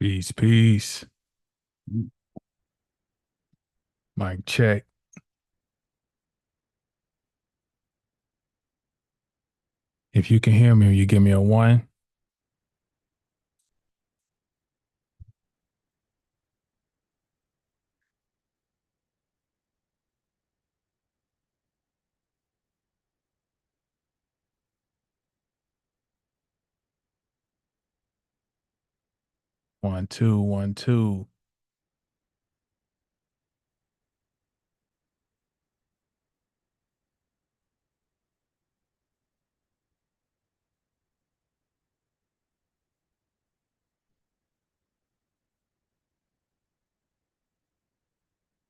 Peace, peace. Mic check. If you can hear me, you give me a one. One, two, one, two.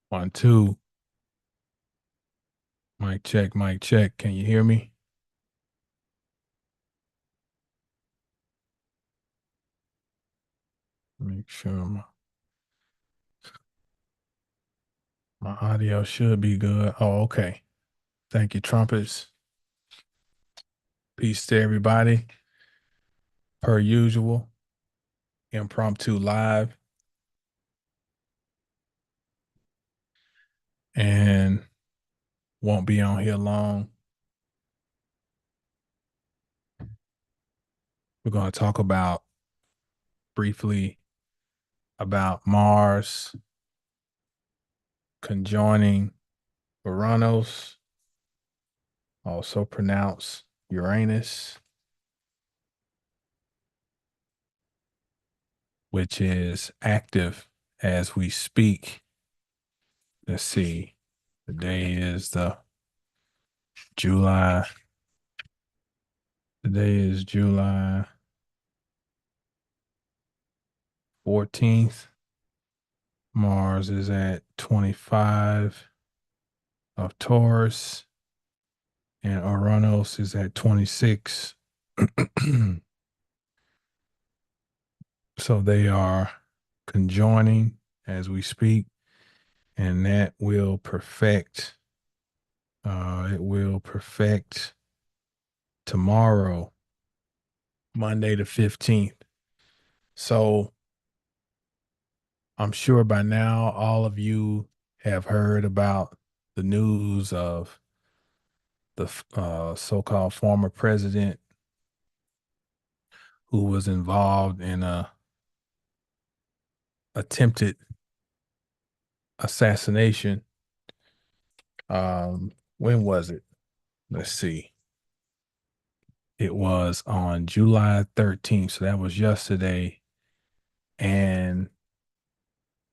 One, two. Mic check, mic check. Can you hear me? Make sure my audio should be good. Oh, okay. Thank you, trumpets. Peace to everybody. Per usual, impromptu live. And won't be on here long. We're going to talk briefly about Mars conjoining Uranus, also pronounced Uranus, which is active as we speak. Let's see. Today is the July. Today is July 14th. Mars is at 25 of Taurus, and Uranus is at 26. So they are conjoining as we speak, and that will perfect. It will perfect tomorrow, Monday the 15th. So I'm sure by now all of you have heard about the news of the so-called former president who was involved in a attempted assassination. When was it? Let's see. It was on July 13th, so that was yesterday. And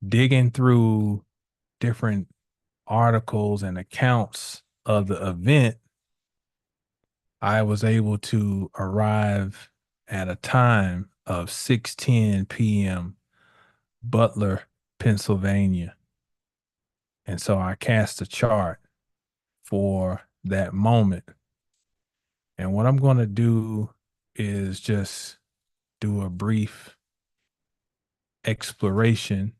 digging through different articles and accounts of the event, I was able to arrive at a time of 6:10 p.m. Butler, Pennsylvania. And so I cast a chart for that moment. And what I'm going to do is just do a brief exploration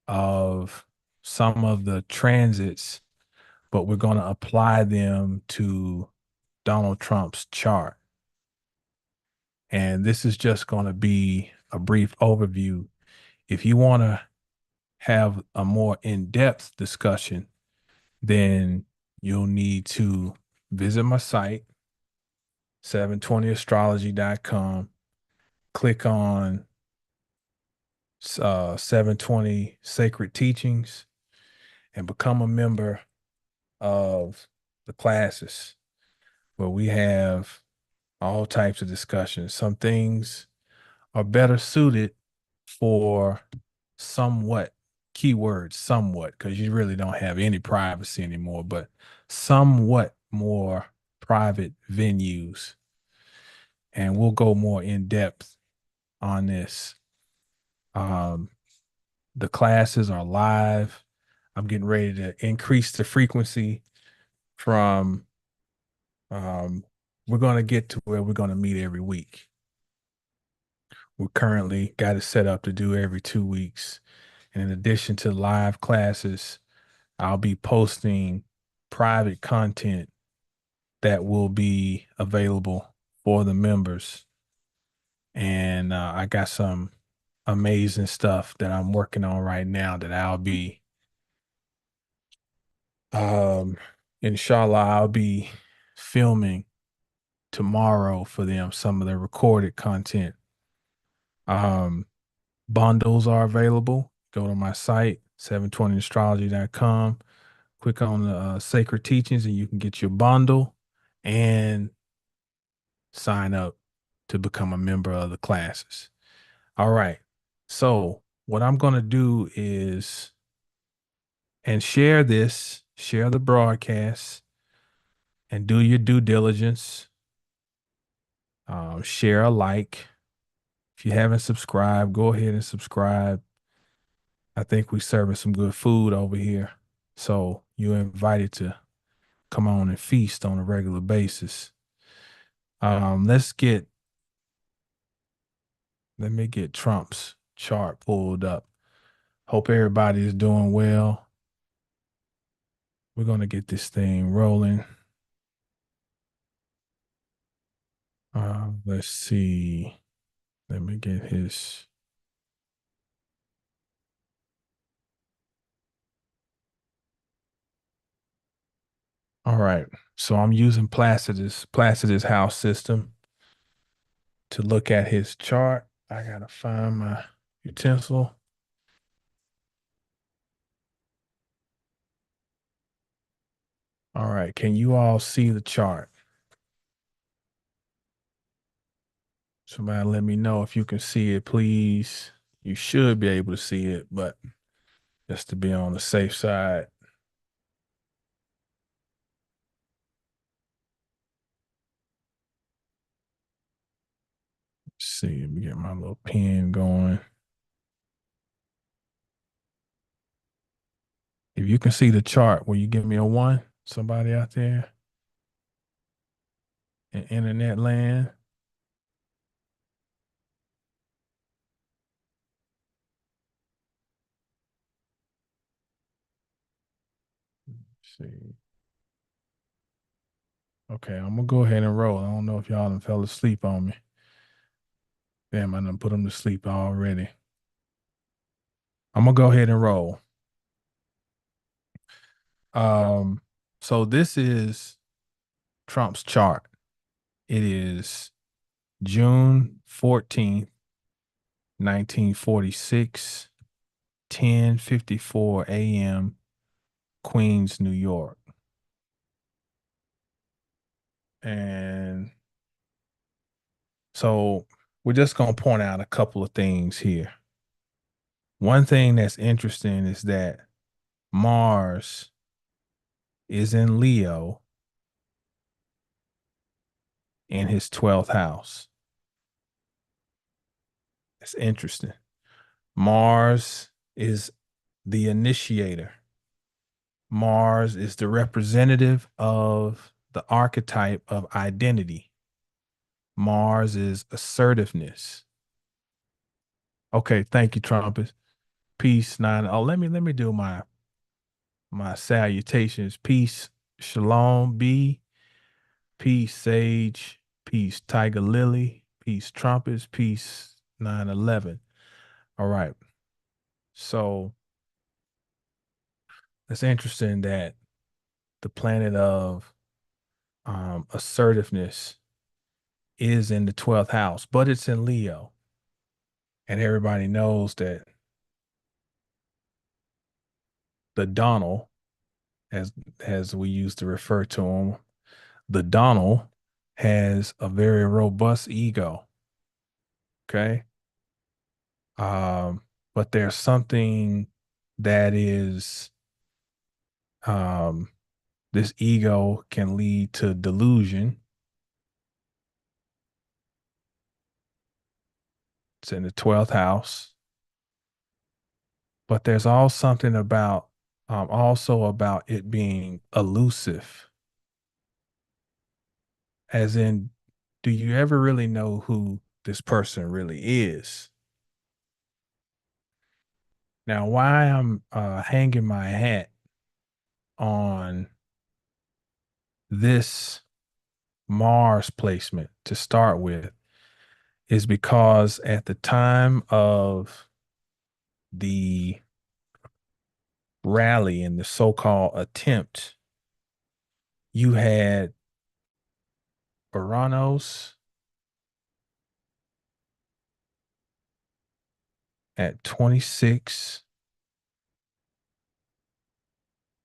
of some of the transits, but we're going to apply them to Donald Trump's chart. And this is just going to be a brief overview. If you want to have a more in-depth discussion, then you'll need to visit my site, 720astrology.com, click on 720 Sacred Teachings, and become a member of the classes where we have all types of discussions. Some things are better suited for somewhat, keyword somewhat, because you really don't have any privacy anymore, but somewhat more private venues. And we'll go more in depth on this. The classes are live. I'm getting ready to increase the frequency from, we're going to get to where we're going to meet every week. We currently got it set up to do every 2 weeks. And in addition to live classes, I'll be posting private content that will be available for the members. And I got some amazing stuff that I'm working on right now that I'll be um inshallah I'll be filming tomorrow for them, some of the recorded content. Um Bundles are available. Go to my site, 720astrology.com. Click on the Sacred Teachings, and you can get your bundle and sign up to become a member of the classes. All right. So, what I'm going to do is, and share this, share the broadcast, and do your due diligence. Share a like. If you haven't subscribed, go ahead and subscribe. I think we serving some good food over here. So you're invited to come on and feast on a regular basis. Let's get let me get Trump's chart pulled up. Hope everybody is doing well. We're gonna get this thing rolling. Let's see. Let me get his. All right. So I'm using Placidus house system to look at his chart. I gotta find my utensil. All right. Can you all see the chart? Somebody let me know if you can see it, please. You should be able to see it, but just to be on the safe side. Let's see, let me get my little pen going. If you can see the chart, will you give me a one? Somebody out there in internet land? Let's see. Okay, I'm gonna go ahead and roll. I don't know if y'all done fell asleep on me. Damn, I done put them to sleep already. I'm gonna go ahead and roll. Um, so this is Trump's chart. It is June 14th, 1946, 10:54 a.m., Queens, New York. And so we're just going to point out a couple of things here. One thing that's interesting is that Mars is in Leo in his 12th house. It's interesting. Mars is the initiator. Mars is the representative of the archetype of identity. Mars is assertiveness. Okay, thank you, Trumpet. Peace, nine. Oh, let me do my salutations. Peace, Shalom B. Peace, Sage. Peace, Tiger Lily. Peace, Trumpets. Peace, 911. All right. So it's interesting that the planet of assertiveness is in the 12th house, but it's in Leo. And everybody knows that the Donald, as we used to refer to him, the Donald has a very robust ego. Okay. Um, but there's something that is um this ego can lead to delusion. It's in the 12th house. But there's all something about also about it being elusive. As in, do you ever really know who this person really is? Now, why I'm hanging my hat on this Mars placement to start with is because at the time of the rally and the so-called attempt, you had Uranus at 26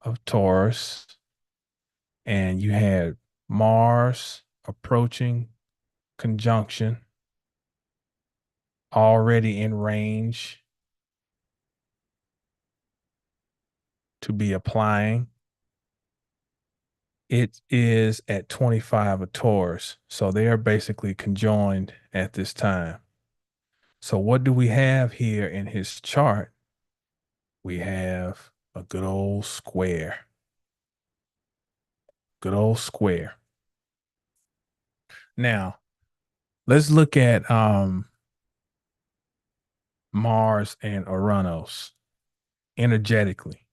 of Taurus, and you had Mars approaching conjunction, already in range to be applying. It is at 25 of Taurus. So they are basically conjoined at this time. So what do we have here in his chart? We have a good old square. Good old square. Now, let's look at Mars and Uranus energetically.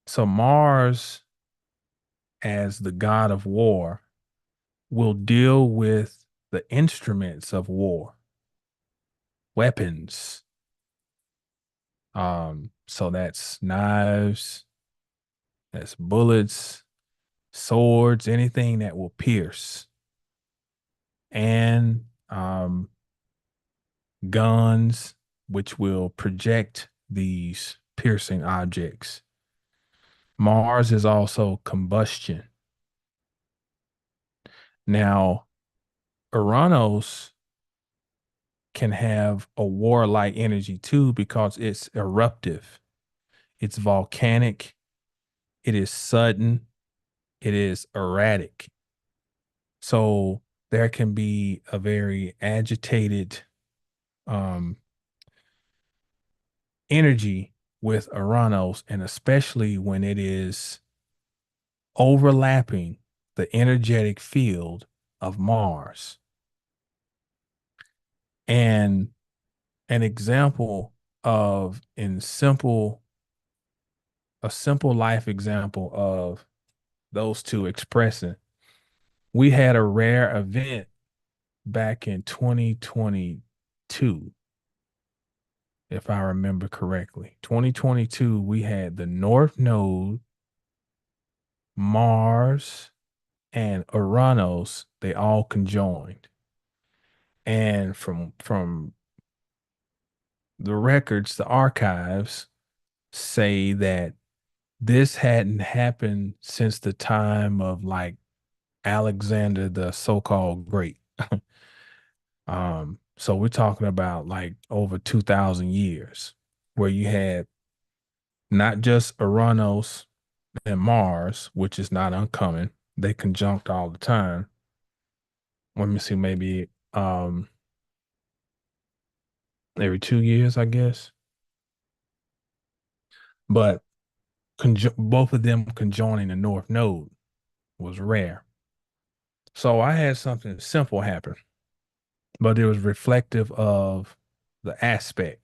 So Mars, as the god of war, will deal with the instruments of war, weapons. So that's knives, that's bullets, swords, anything that will pierce, and guns, which will project these piercing objects. Mars is also combustion. Now, Uranus can have a warlike energy too because it's eruptive, it's volcanic, it is sudden, it is erratic. So there can be a very agitated um, energy with Uranus, and especially when it is overlapping the energetic field of Mars. And an example of in simple a simple life example of those two expressing. We had a rare event back in 2022, if I remember correctly. 2022, we had the North Node, Mars, and Uranus. They all conjoined. And from the records, the archives say that this hadn't happened since the time of like Alexander the so-called Great. So we're talking about like over 2,000 years where you had not just Uranus and Mars, which is not uncommon. They conjunct all the time. Let me see, maybe every 2 years, I guess. But both of them conjoining the North Node was rare. So I had something simple happen, but it was reflective of the aspect.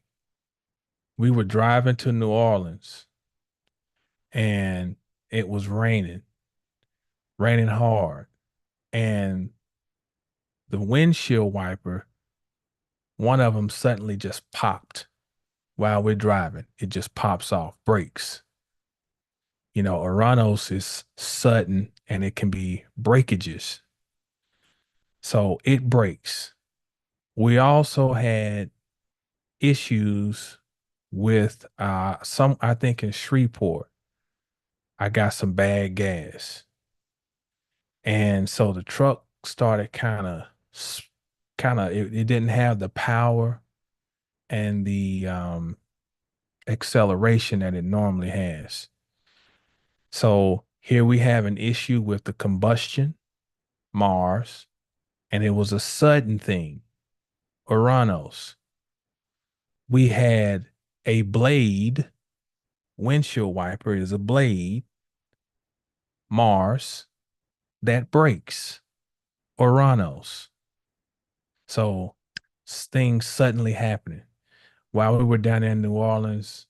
We were driving to New Orleans and it was raining hard. And the windshield wiper, one of them suddenly just popped while we're driving. It just pops off, breaks. You know, Uranus is sudden and it can be breakages. So it breaks. We also had issues with some, I think in Shreveport, I got some bad gas. And so the truck started it didn't have the power and the acceleration that it normally has. So here we have an issue with the combustion, Mars, and it was a sudden thing, Uranus. We had a blade, windshield wiper is a blade, Mars, that breaks, Uranus. So things suddenly happening. While we were down there in New Orleans,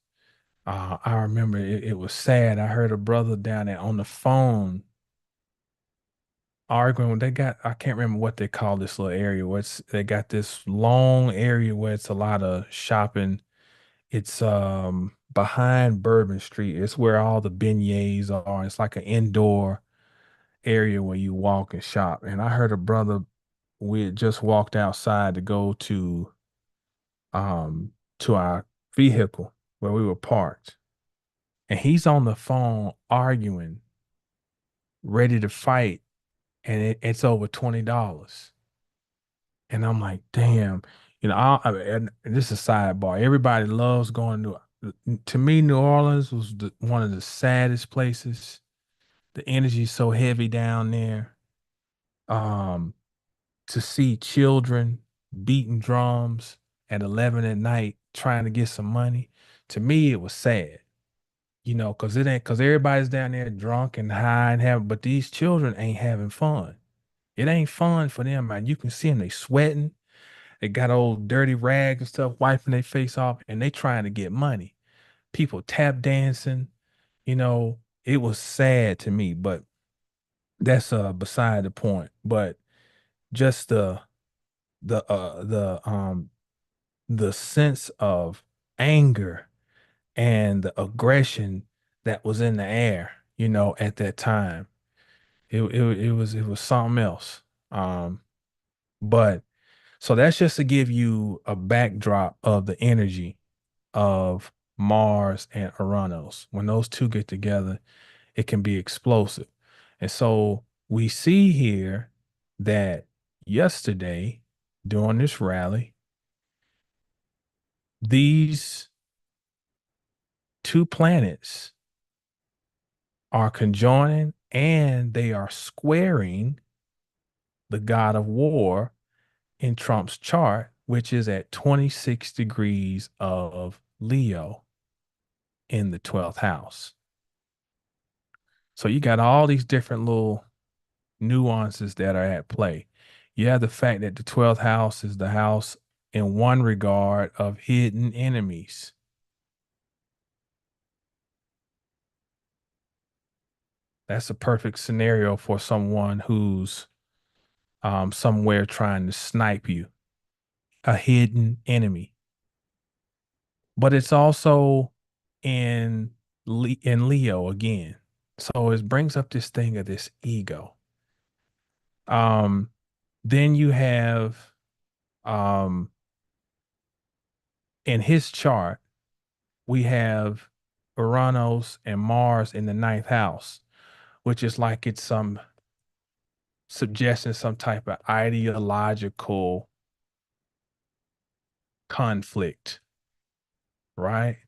I remember it was sad. I heard a brother down there on the phone arguing. They got, I can't remember what they call this little area where they got this long area where it's a lot of shopping. It's behind Bourbon Street. It's where all the beignets are. It's like an indoor area where you walk and shop. And I heard a brother, we had just walked outside to go um to our vehicle where we were parked. And he's on the phone arguing, ready to fight, and it's over $20. And I'm like, damn, and this is a sidebar. Everybody loves going to me, New Orleans was one of the saddest places. The energy's so heavy down there. Um, to see children beating drums at 11 at night trying to get some money, to me, it was sad, because it ain't, because everybody's down there drunk and high and having, but these children ain't having fun. It ain't fun for them, man. You can see them, they sweating. They got old dirty rags and stuff wiping their face off, and they trying to get money. People tap dancing, it was sad to me, but that's beside the point. But just the sense of anger and the aggression that was in the air, at that time. It was something else. Um, but so that's just to give you a backdrop of the energy of Mars and Uranus. When those two get together, it can be explosive. And so we see here that yesterday during this rally, these two planets are conjoining and they are squaring the god of war in Trump's chart, which is at 26 degrees of Leo in the 12th house. So you got all these different little nuances that are at play. You have the fact that the 12th house is the house in one regard of hidden enemies. That's a perfect scenario for someone who's somewhere trying to snipe you, a hidden enemy. But it's also in in Leo again. So it brings up this thing of this ego. Um, then you have um in his chart, we have Uranus and Mars in the ninth house, which is like it's some suggesting some type of ideological conflict, right?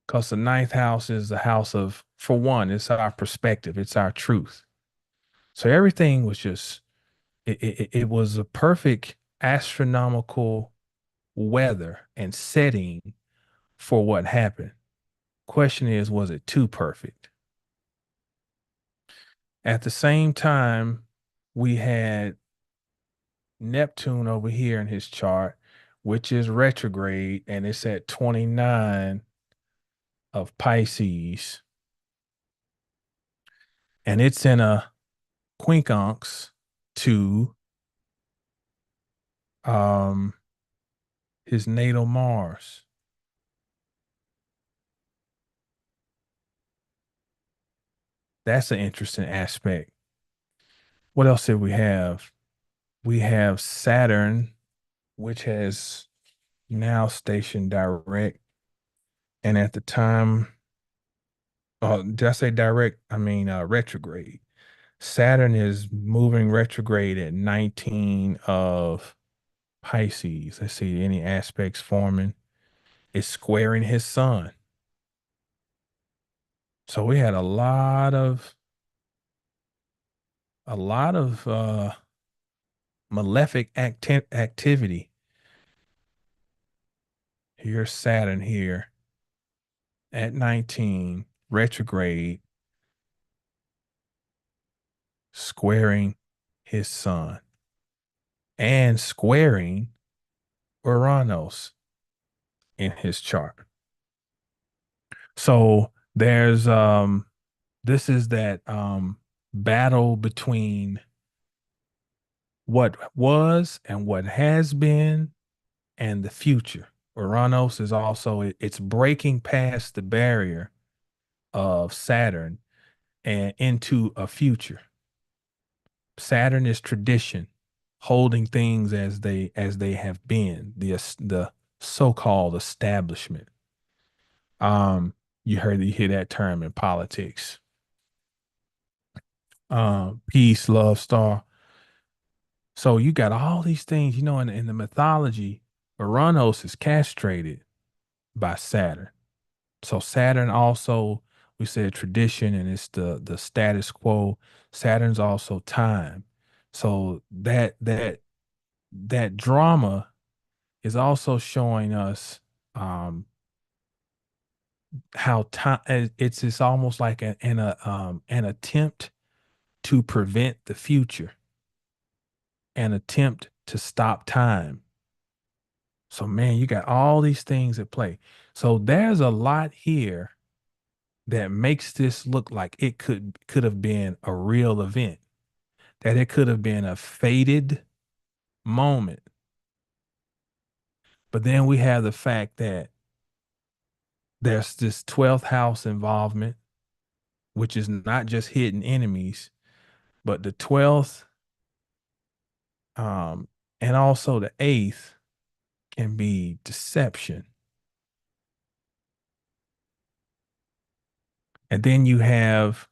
Because the ninth house is the house of, for one, it's our perspective, it's our truth. So everything was just, it was a perfect astronomical weather and setting for what happened. Question is, was it too perfect? At the same time, we had Neptune over here in his chart, which is retrograde, and it's at 29 of Pisces, and it's in a quincunx to um his natal Mars. That's an interesting aspect. What else did we have? We have Saturn, which has now stationed direct, and at the time, did I say direct? I mean retrograde. Saturn is moving retrograde at 19 of Pisces. Let's see any aspects forming. It's squaring his sun. So we had a lot of malefic activity. Here's Saturn here at 19 retrograde squaring his sun and squaring Uranus in his chart. So there's this is that battle between what was and what has been and the future. Uranus is also it's breaking past the barrier of Saturn and into a future. Saturn is tradition, holding things as they have been, the so-called establishment. Um, you hear that term in politics. Peace, love, star. So you got all these things, in the mythology, Uranus is castrated by Saturn. So Saturn also, we said tradition and it's the status quo. Saturn's also time. So that drama is also showing us um how time it's almost like an attempt to prevent the future, an attempt to stop time. So man, you got all these things at play. So there's a lot here that makes this look like it could have been a real event, that it could have been a fated moment. But then we have the fact that there's this 12th house involvement, which is not just hidden enemies, but the 12th um and also the 8th can be deception. And then you have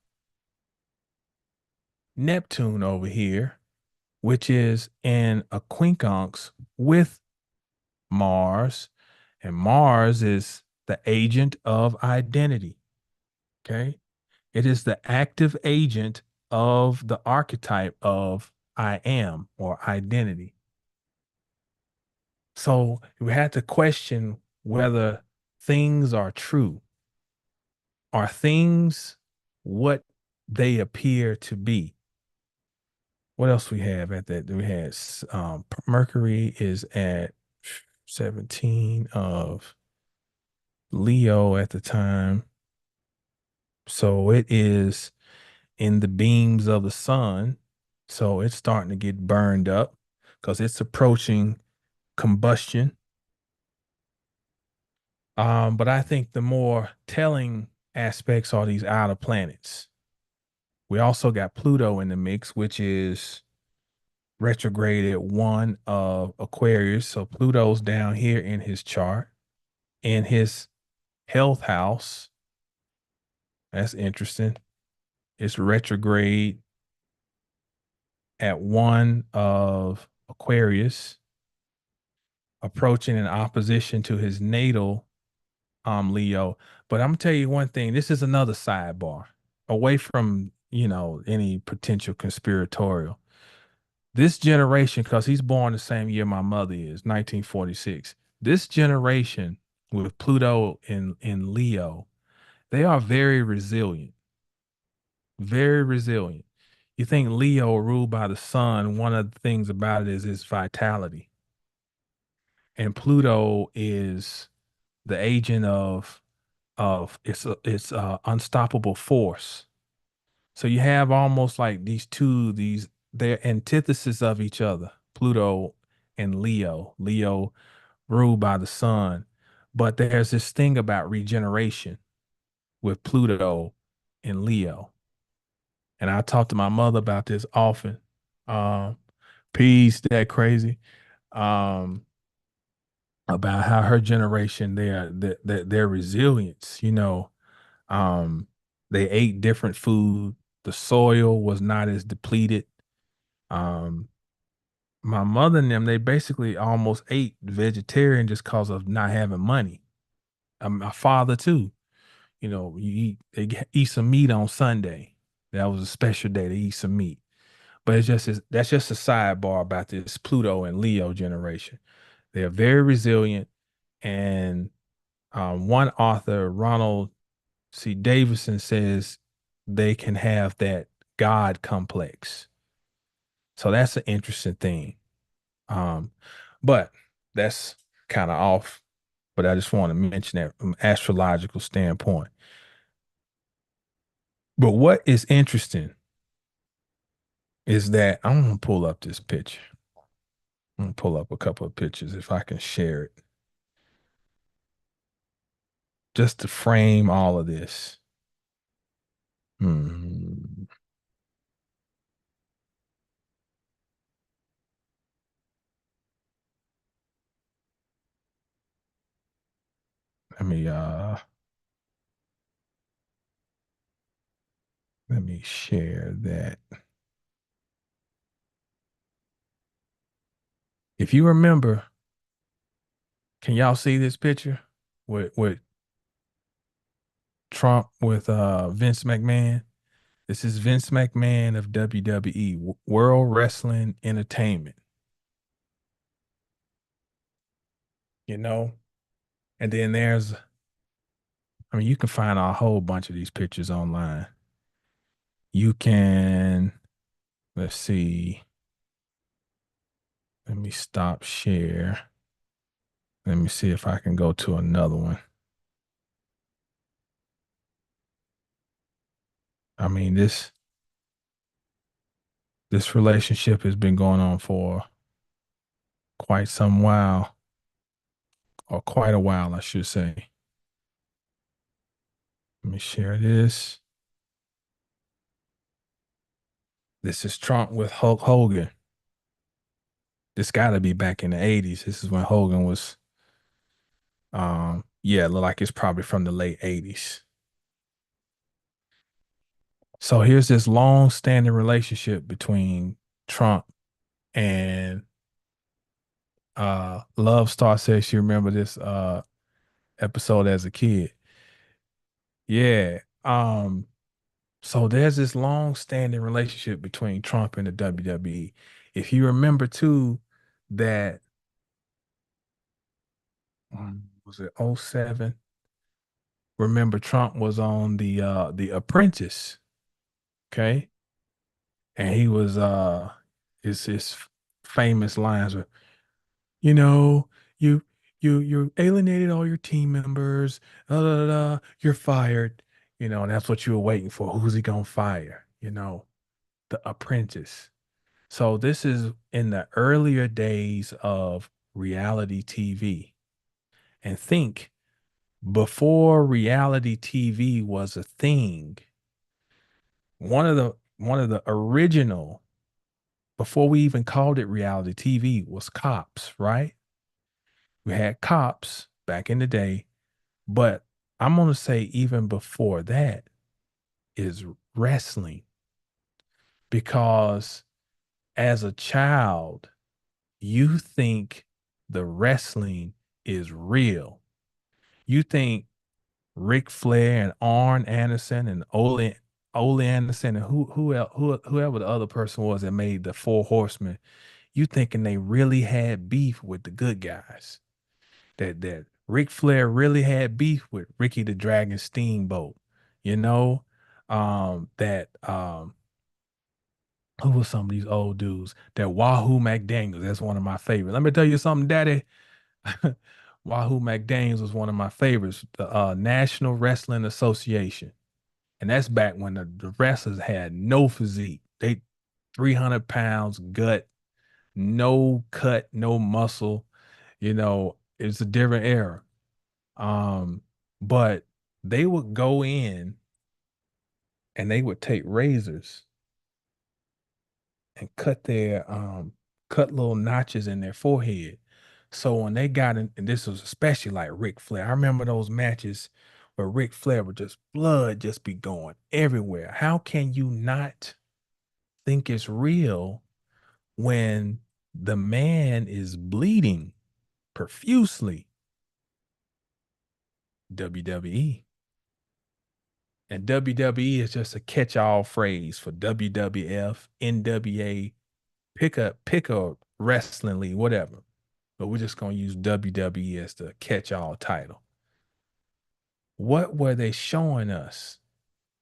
Neptune over here, which is in a quincunx with Mars, and Mars is the agent of identity. Okay. It is the active agent of the archetype of I am or identity. So we had to question whether things are true. Are things what they appear to be? What else we have at that? We had Mercury is at 17 of Leo at the time. So it is in the beams of the sun. So it's starting to get burned up because it's approaching combustion. But I think the more telling aspects are these outer planets. We also got Pluto in the mix, which is retrograde at one of Aquarius. So Pluto's down here in his chart, in his health house. That's interesting. It's retrograde at one of Aquarius, approaching in opposition to his natal Leo. But I'm gonna tell you one thing. This is another sidebar, away from any potential conspiratorial. This generation, because he's born the same year my mother is, 1946. This generation with Pluto in Leo, they are very resilient, very resilient. You think Leo ruled by the sun, one of the things about it is its vitality. And Pluto is the agent of it's unstoppable force. So you have almost like these they're antithesis of each other. Pluto and Leo. Leo ruled by the sun. But there's this thing about regeneration with Pluto and Leo. And I talk to my mother about this often. Um, Peace, that crazy. Um, about how her generation, their resilience, um, they ate different food. The soil was not as depleted. Um, my mother and them, they basically almost ate vegetarian just because of not having money. My father too. They eat some meat on Sunday. That was a special day to eat some meat. But that's just a sidebar about this Pluto and Leo generation. They are very resilient, and one author, Ronald C. Davison, says they can have that God complex. So that's an interesting thing. Um, but that's kind of off. But I just want to mention that from astrological standpoint. But what is interesting is that I'm gonna pull up this picture. I'm gonna pull up a couple of pictures if I can share it, just to frame all of this. Hmm. Let me let me share that. If you remember, can y'all see this picture with Trump with Vince McMahon? This is Vince McMahon of WWE, World Wrestling Entertainment, you know? And then I mean, you can find a whole bunch of these pictures online. You can, let's see, let me stop share. Let me see if I can go to another one. I mean, this relationship has been going on for quite some while, or quite a while, I should say. Let me share this. This is Trump with Hulk Hogan. This got to be back in the 80s. This is when Hogan was, yeah, look like it's probably from the late 80s. So here's this long-standing relationship between Trump and Love Star says she remember this episode as a kid. Yeah. So there's this long-standing relationship between Trump and the WWE. If you remember too, that was it '07? Remember Trump was on the Apprentice, okay? And he was his famous lines were, you know, you you alienated all your team members, you're fired, and that's what you were waiting for. Who's he gonna fire? The Apprentice. So this is in the earlier days of reality TV. And think before reality TV was a thing, one of the original, before we even called it reality TV, was Cops, right? We had Cops back in the day, but I'm going to say even before that is wrestling, because as a child, you think the wrestling is real. You think Ric Flair and Arn Anderson and Ole Anderson and whoever the other person was that made the Four Horsemen, you thinking they really had beef with the good guys. That Ric Flair really had beef with Ricky the Dragon Steamboat. You know, that who was some of these old dudes? That Wahoo McDaniels. That's one of my favorites. Let me tell you something, Daddy. Wahoo McDaniels was one of my favorites. The National Wrestling Association, and that's back when the wrestlers had no physique. They 300 pounds, gut, no cut, no muscle. It's a different era. But they would go in and they would take razors and cut little notches in their forehead. So when they got in, and this was especially like Ric Flair. I remember those matches where Ric Flair would just blood just be going everywhere. How can you not think it's real when the man is bleeding profusely? WWE. And WWE is just a catch-all phrase for WWF, NWA, pick a wrestling league, whatever. But we're just gonna use WWE as the catch-all title. What were they showing us?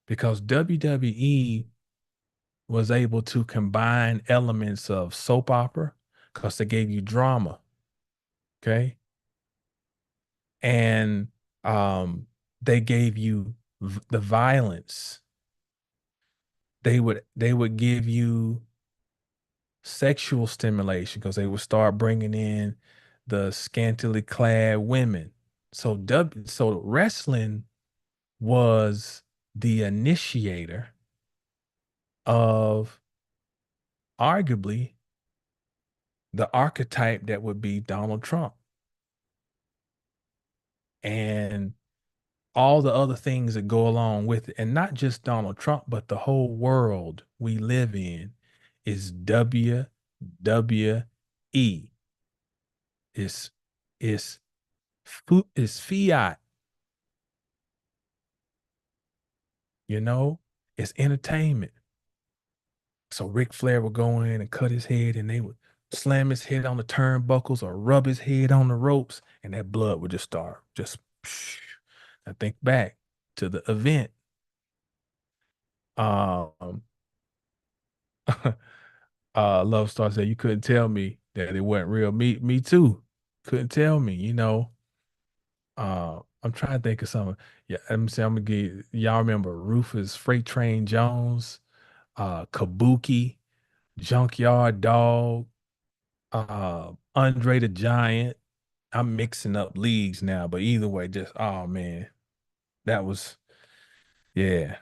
Because WWE was able to combine elements of soap opera because they gave you drama, okay? And they gave you the violence. They would give you sexual stimulation because they would start bringing in the scantily clad women. So wrestling was the initiator of arguably the archetype that would be Donald Trump and all the other things that go along with it. And not just Donald Trump, but the whole world we live in is WWE. It's it's it's fiat, you know, it's entertainment. So Ric Flair would go in and cut his head, and they would slam his head on the turnbuckles or rub his head on the ropes, and that blood would just start just. I think back to the event. Um, Love Star said you couldn't tell me that it wasn't real. Me too. Couldn't tell me, you know. I'm trying to think of something. Yeah, I'm saying I'm gonna get y'all remember Rufus Freight Train Jones, Kabuki, Junkyard Dog, Andre the Giant. I'm mixing up leagues now, but either way, just oh man, that was yeah.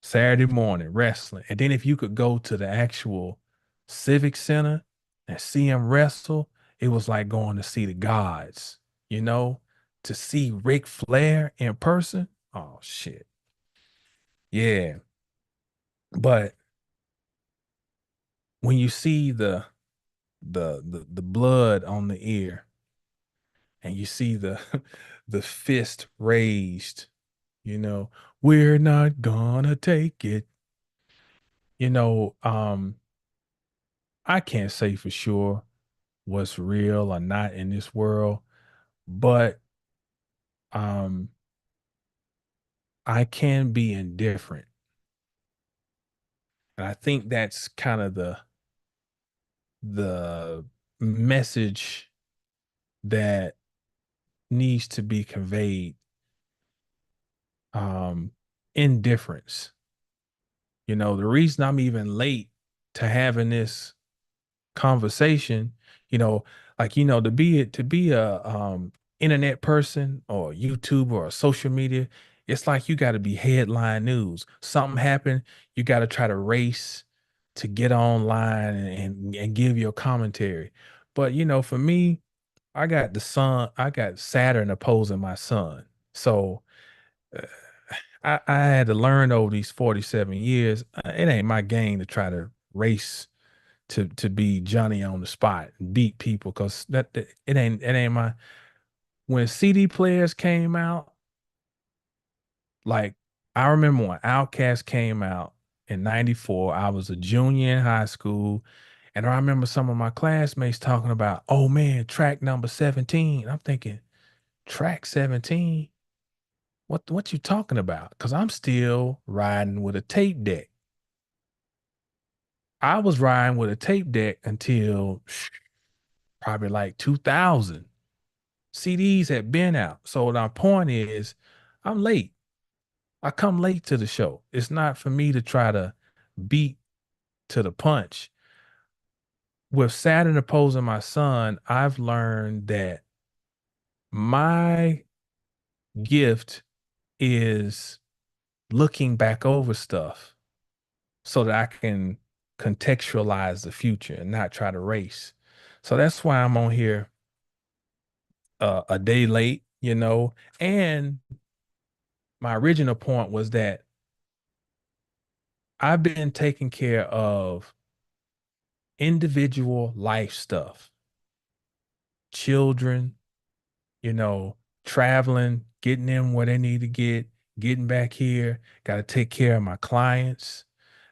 Saturday morning wrestling. And then if you could go to the actual civic center and see him wrestle, it was like going to see the gods, you know, to see Ric Flair in person. Oh shit. Yeah. But when you see the blood on the ear and you see the the fist raised, you know, we're not gonna take it. You know, I can't say for sure what's real or not in this world, but um I can be indifferent. And I think that's kind of the message that needs to be conveyed. Um Indifference. You know, the reason I'm even late to having this conversation, you know, like to be a internet person or YouTube or a social media, it's like you got to be headline news. Something happened, you got to try to race to get online and give your commentary. But you know, for me, I got Saturn opposing my sun. So uh, I had to learn over these 47 years, it ain't my game to try to race to be Johnny on the spot and beat people because it ain't my when CD players came out, like I remember when Outkast came out in 94, I was a junior in high school. And I remember some of my classmates talking about, oh man, track number 17. I'm thinking, track 17? What you talking about? Because I'm still riding with a tape deck. I was riding with a tape deck until probably like 2000. CDs had been out. So my point is, I'm late. I come late to the show. It's not for me to try to beat to the punch. With Saturn opposing my son, I've learned that my gift is looking back over stuff so that I can contextualize the future and not try to race. So that's why I'm on here a day late, you know. And my original point was that I've been taking care of individual life stuff, children, you know, traveling, getting them where they need to get, getting back here. Got to take care of my clients,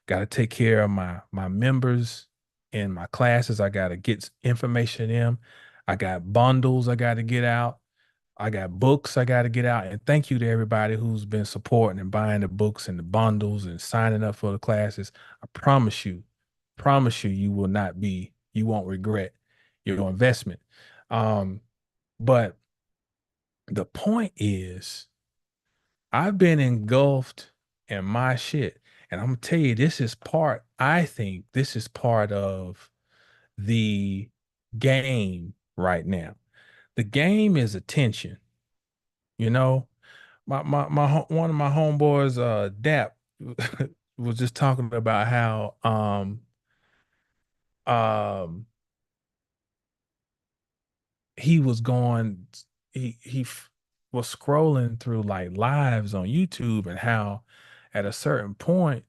got to take care of my members in my classes. I got to get information in them. I got bundles I got to get out. I got books I got to get out. And thank you to everybody who's been supporting and buying the books and the bundles and signing up for the classes. I promise you, you won't regret your investment. Um, but the point is, I've been engulfed in my shit. And I'm gonna tell you, I think this is part of the game right now. The game is attention, you know. One of my homeboys, Dap, was just talking about how um he was going was scrolling through like lives on YouTube, and how at a certain point,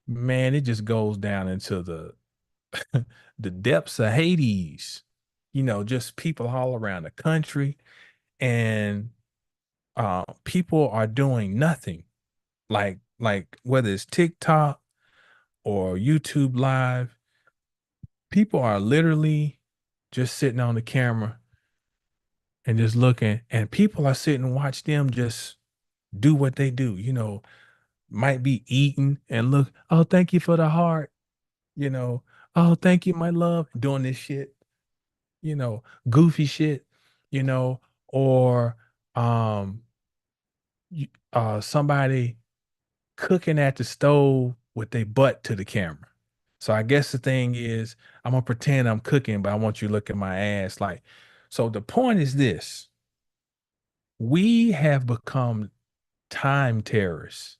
man, it just goes down into the the depths of Hades. Just people all around the country, and people are doing nothing. Like whether it's TikTok or YouTube Live, people are literally just sitting on the camera and just looking, and people are sitting and watch them just do what they do. Might be eating and look, oh, thank you for the heart, you know, oh, thank you, my love, doing this shit, goofy shit, you know, or um somebody cooking at the stove with their butt to the camera. So I guess the thing is, I'm gonna pretend I'm cooking, but I want you to look at my ass. Like, so the point is this: we have become time terrorists.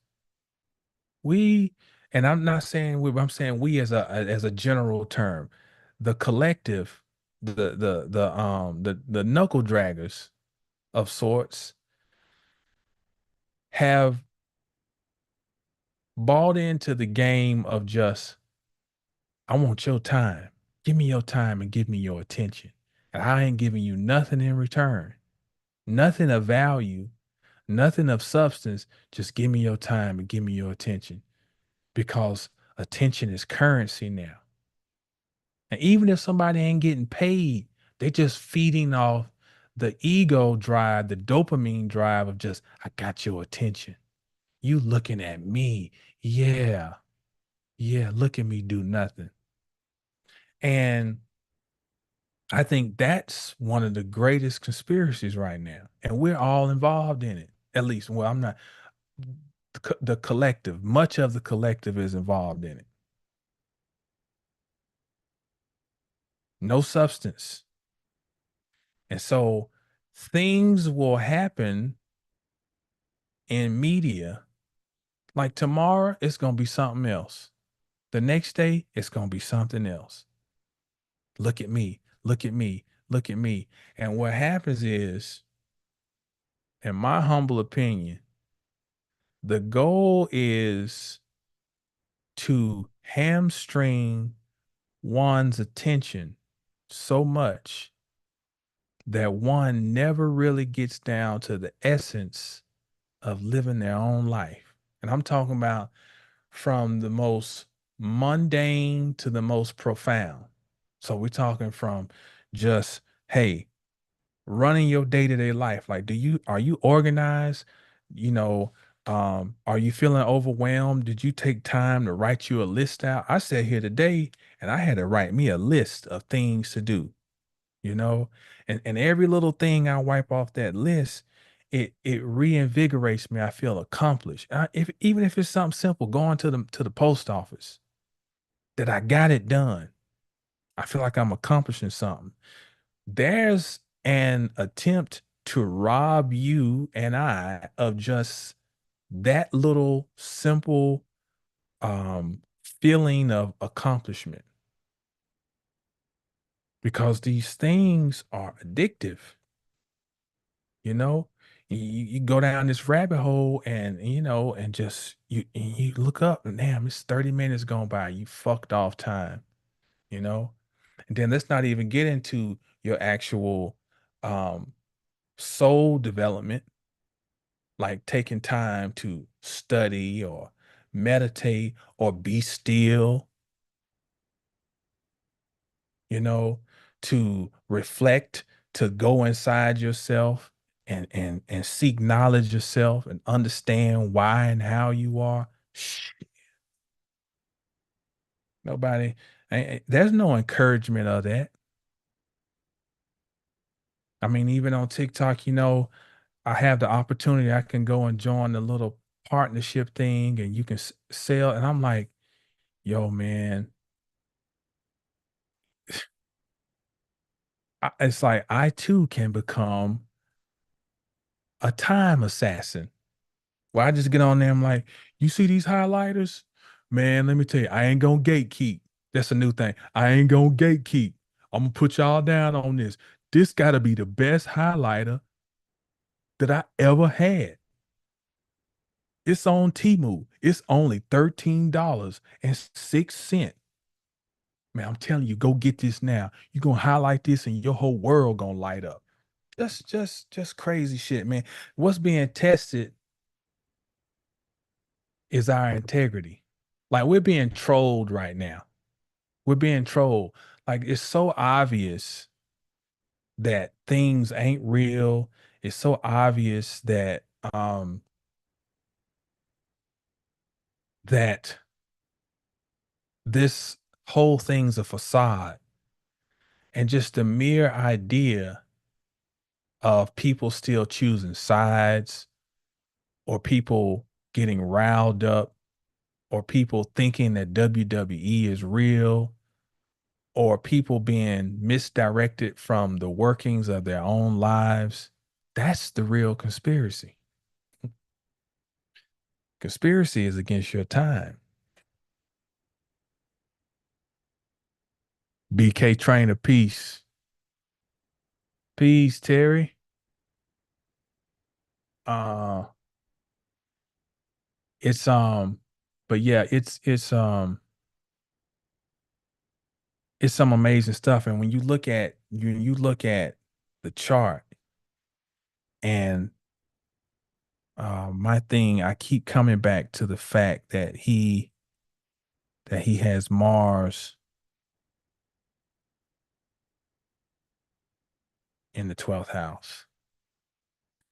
We, and I'm not saying we, I'm saying we as a general term, the collective, the knuckle draggers of sorts have bought into the game of just, I want your time. Give me your time and give me your attention. And I ain't giving you nothing in return. Nothing of value, nothing of substance. Just give me your time and give me your attention, because attention is currency now. And even if somebody ain't getting paid, they just feeding off the ego drive, the dopamine drive of just, I got your attention. You looking at me. Yeah. Yeah. Look at me do nothing. And I think that's one of the greatest conspiracies right now. And we're all involved in it. At least, well, I'm not, the collective, much of the collective is involved in it. No substance. And so things will happen in media. Like tomorrow, it's going to be something else. The next day, it's going to be something else. Look at me. Look at me. Look at me. And what happens is, in my humble opinion, the goal is to hamstring one's attention so much that one never really gets down to the essence of living their own life. And I'm talking about from the most mundane to the most profound. So we're talking from just, hey, running your day-to-day life. Like, are you organized? Are you feeling overwhelmed? Did you take time to write you a list out? I sat here today and I had to write me a list of things to do, you know, and every little thing I wipe off that list, it reinvigorates me. I feel accomplished. If even if it's something simple, going to the post office, that I got it done. I feel like I'm accomplishing something. There's an attempt to rob you and I of just that little simple feeling of accomplishment, because these things are addictive. You know, you go down this rabbit hole, and and just you look up and damn, it's 30 minutes gone by. You fucked off time, you know? And then let's not even get into your actual um soul development, like taking time to study or meditate or be still, you know, to reflect, to go inside yourself and seek knowledge yourself and understand why and how you are. Nobody, there's no encouragement of that. I mean, even on TikTok, I have the opportunity. I can go and join the little partnership thing, and you can sell. And I'm like, yo, man, it's like I too can become a time assassin. Well, I just get on there. I'm like, you see these highlighters? Man, let me tell you, I ain't gonna gatekeep. That's a new thing. I ain't gonna gatekeep. I'm gonna put y'all down on this. This gotta be the best highlighter that I ever had. It's on Temu. It's only $13.06. Man, I'm telling you, go get this now. You're gonna highlight this and your whole world gonna light up. Just crazy shit, man. What's being tested is our integrity. Like we're being trolled right now. We're being trolled. Like it's so obvious that things ain't real. It's so obvious that that this whole thing's a facade. And just the mere idea of people still choosing sides or people getting riled up or people thinking that WWE is real or people being misdirected from the workings of their own lives. That's the real conspiracy. Conspiracy is against your time. BK Trainer, peace. Peace, Terry. Uh it's but yeah, it's some amazing stuff. And when you look at the chart and my thing, I keep coming back to the fact that he has Mars in the 12th house.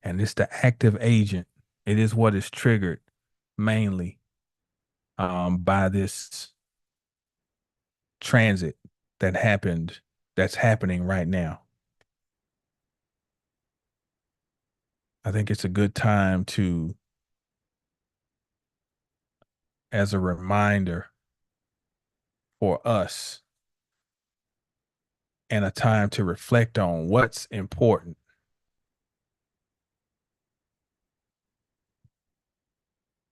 And it's the active agent. It is what is triggered mainly by this transit that happened, that's happening right now. I think it's a good time to, as a reminder for us, and a time to reflect on what's important.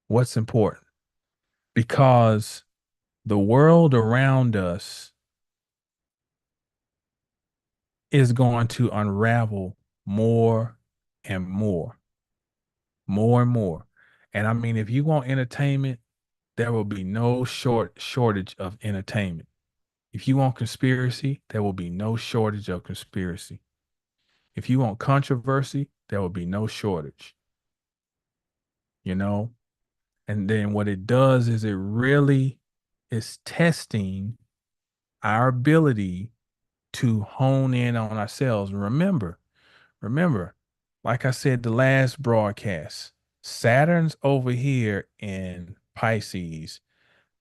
What's important? Because the world around us is going to unravel more and more and more. And I mean, if you want entertainment, there will be no shortage of entertainment. If you want conspiracy, there will be no shortage of conspiracy. If you want controversy, there will be no shortage, you know? And then what it does is it really is testing our ability to hone in on ourselves. Remember, like I said, the last broadcast, Saturn's over here in Pisces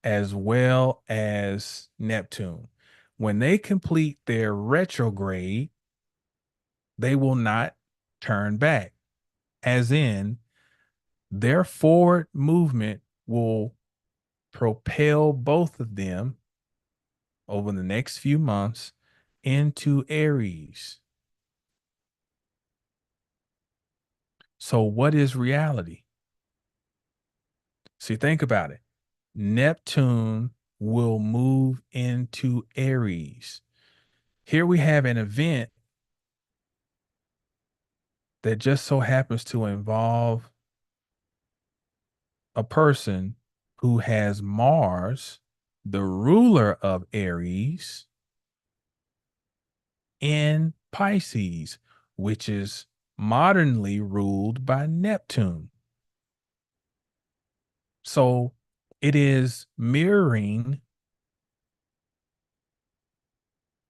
as well as Neptune. When they complete their retrograde, they will not turn back, as in their forward movement will propel both of them over the next few months into Aries. So, what is reality? See, think about it. Neptune will move into Aries. Here we have an event that just so happens to involve a person who has Mars, the ruler of Aries, in Pisces, which is modernly ruled by Neptune. So it is mirroring,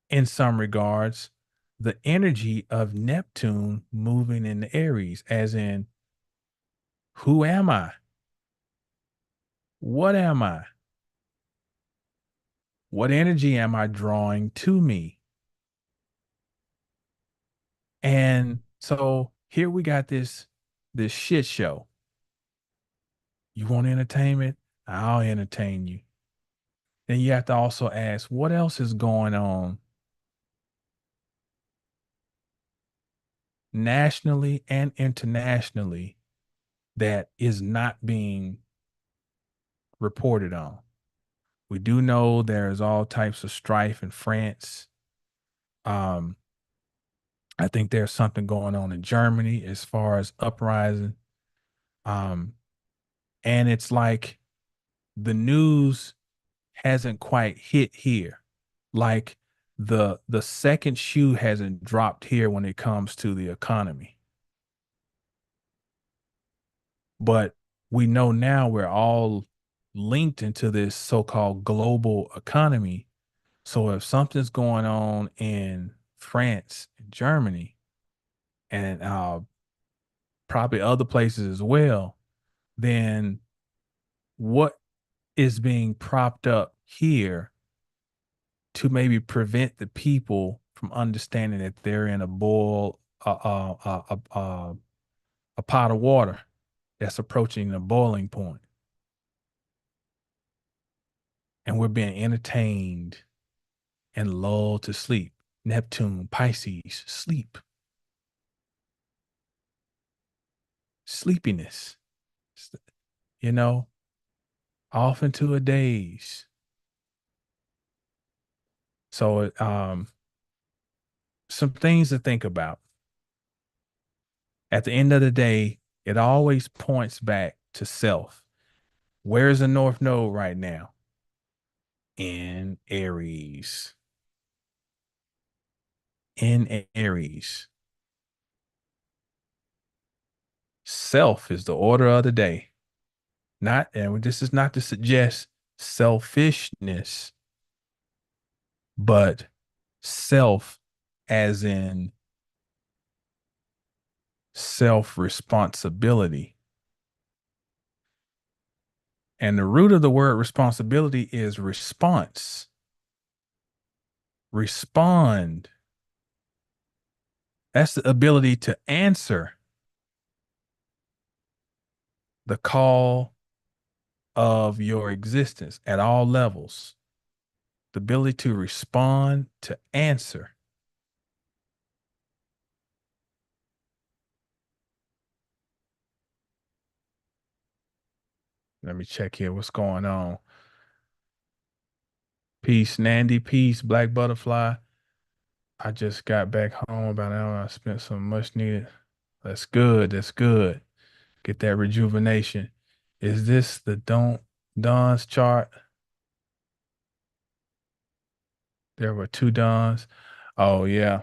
in some regards, the energy of Neptune moving in Aries, as in, who am I? What am I? What energy am I drawing to me? And so here we got this shit show. You want entertainment? I'll entertain you. Then you have to also ask, what else is going on nationally and internationally that is not being reported on. We do know there's all types of strife in France. Um, I think there's something going on in Germany as far as uprising. Um, and it's like the news hasn't quite hit here. Like the second shoe hasn't dropped here when it comes to the economy. But we know now we're all linked into this so-called global economy. So if something's going on in France and Germany and probably other places as well, then what is being propped up here to maybe prevent the people from understanding that they're in a boil, a pot of water that's approaching the boiling point, and we're being entertained and lulled to sleep. Neptune, Pisces, sleep, sleepiness, you know, off into a daze. So, some things to think about. At the end of the day, it always points back to self. Where's the North Node right now? In Aries. In Aries. Self is the order of the day. Not, and this is not to suggest selfishness, but self as in self responsibility. And the root of the word responsibility is response. Respond. That's the ability to answer the call of your existence at all levels. The ability to respond, to answer. Let me check here. What's going on? Peace, Nandy. Peace, Black Butterfly. I just got back home about an hour. I spent some much needed. That's good. That's good. Get that rejuvenation. Is this the don't Don's chart? There were two Dons. Oh yeah.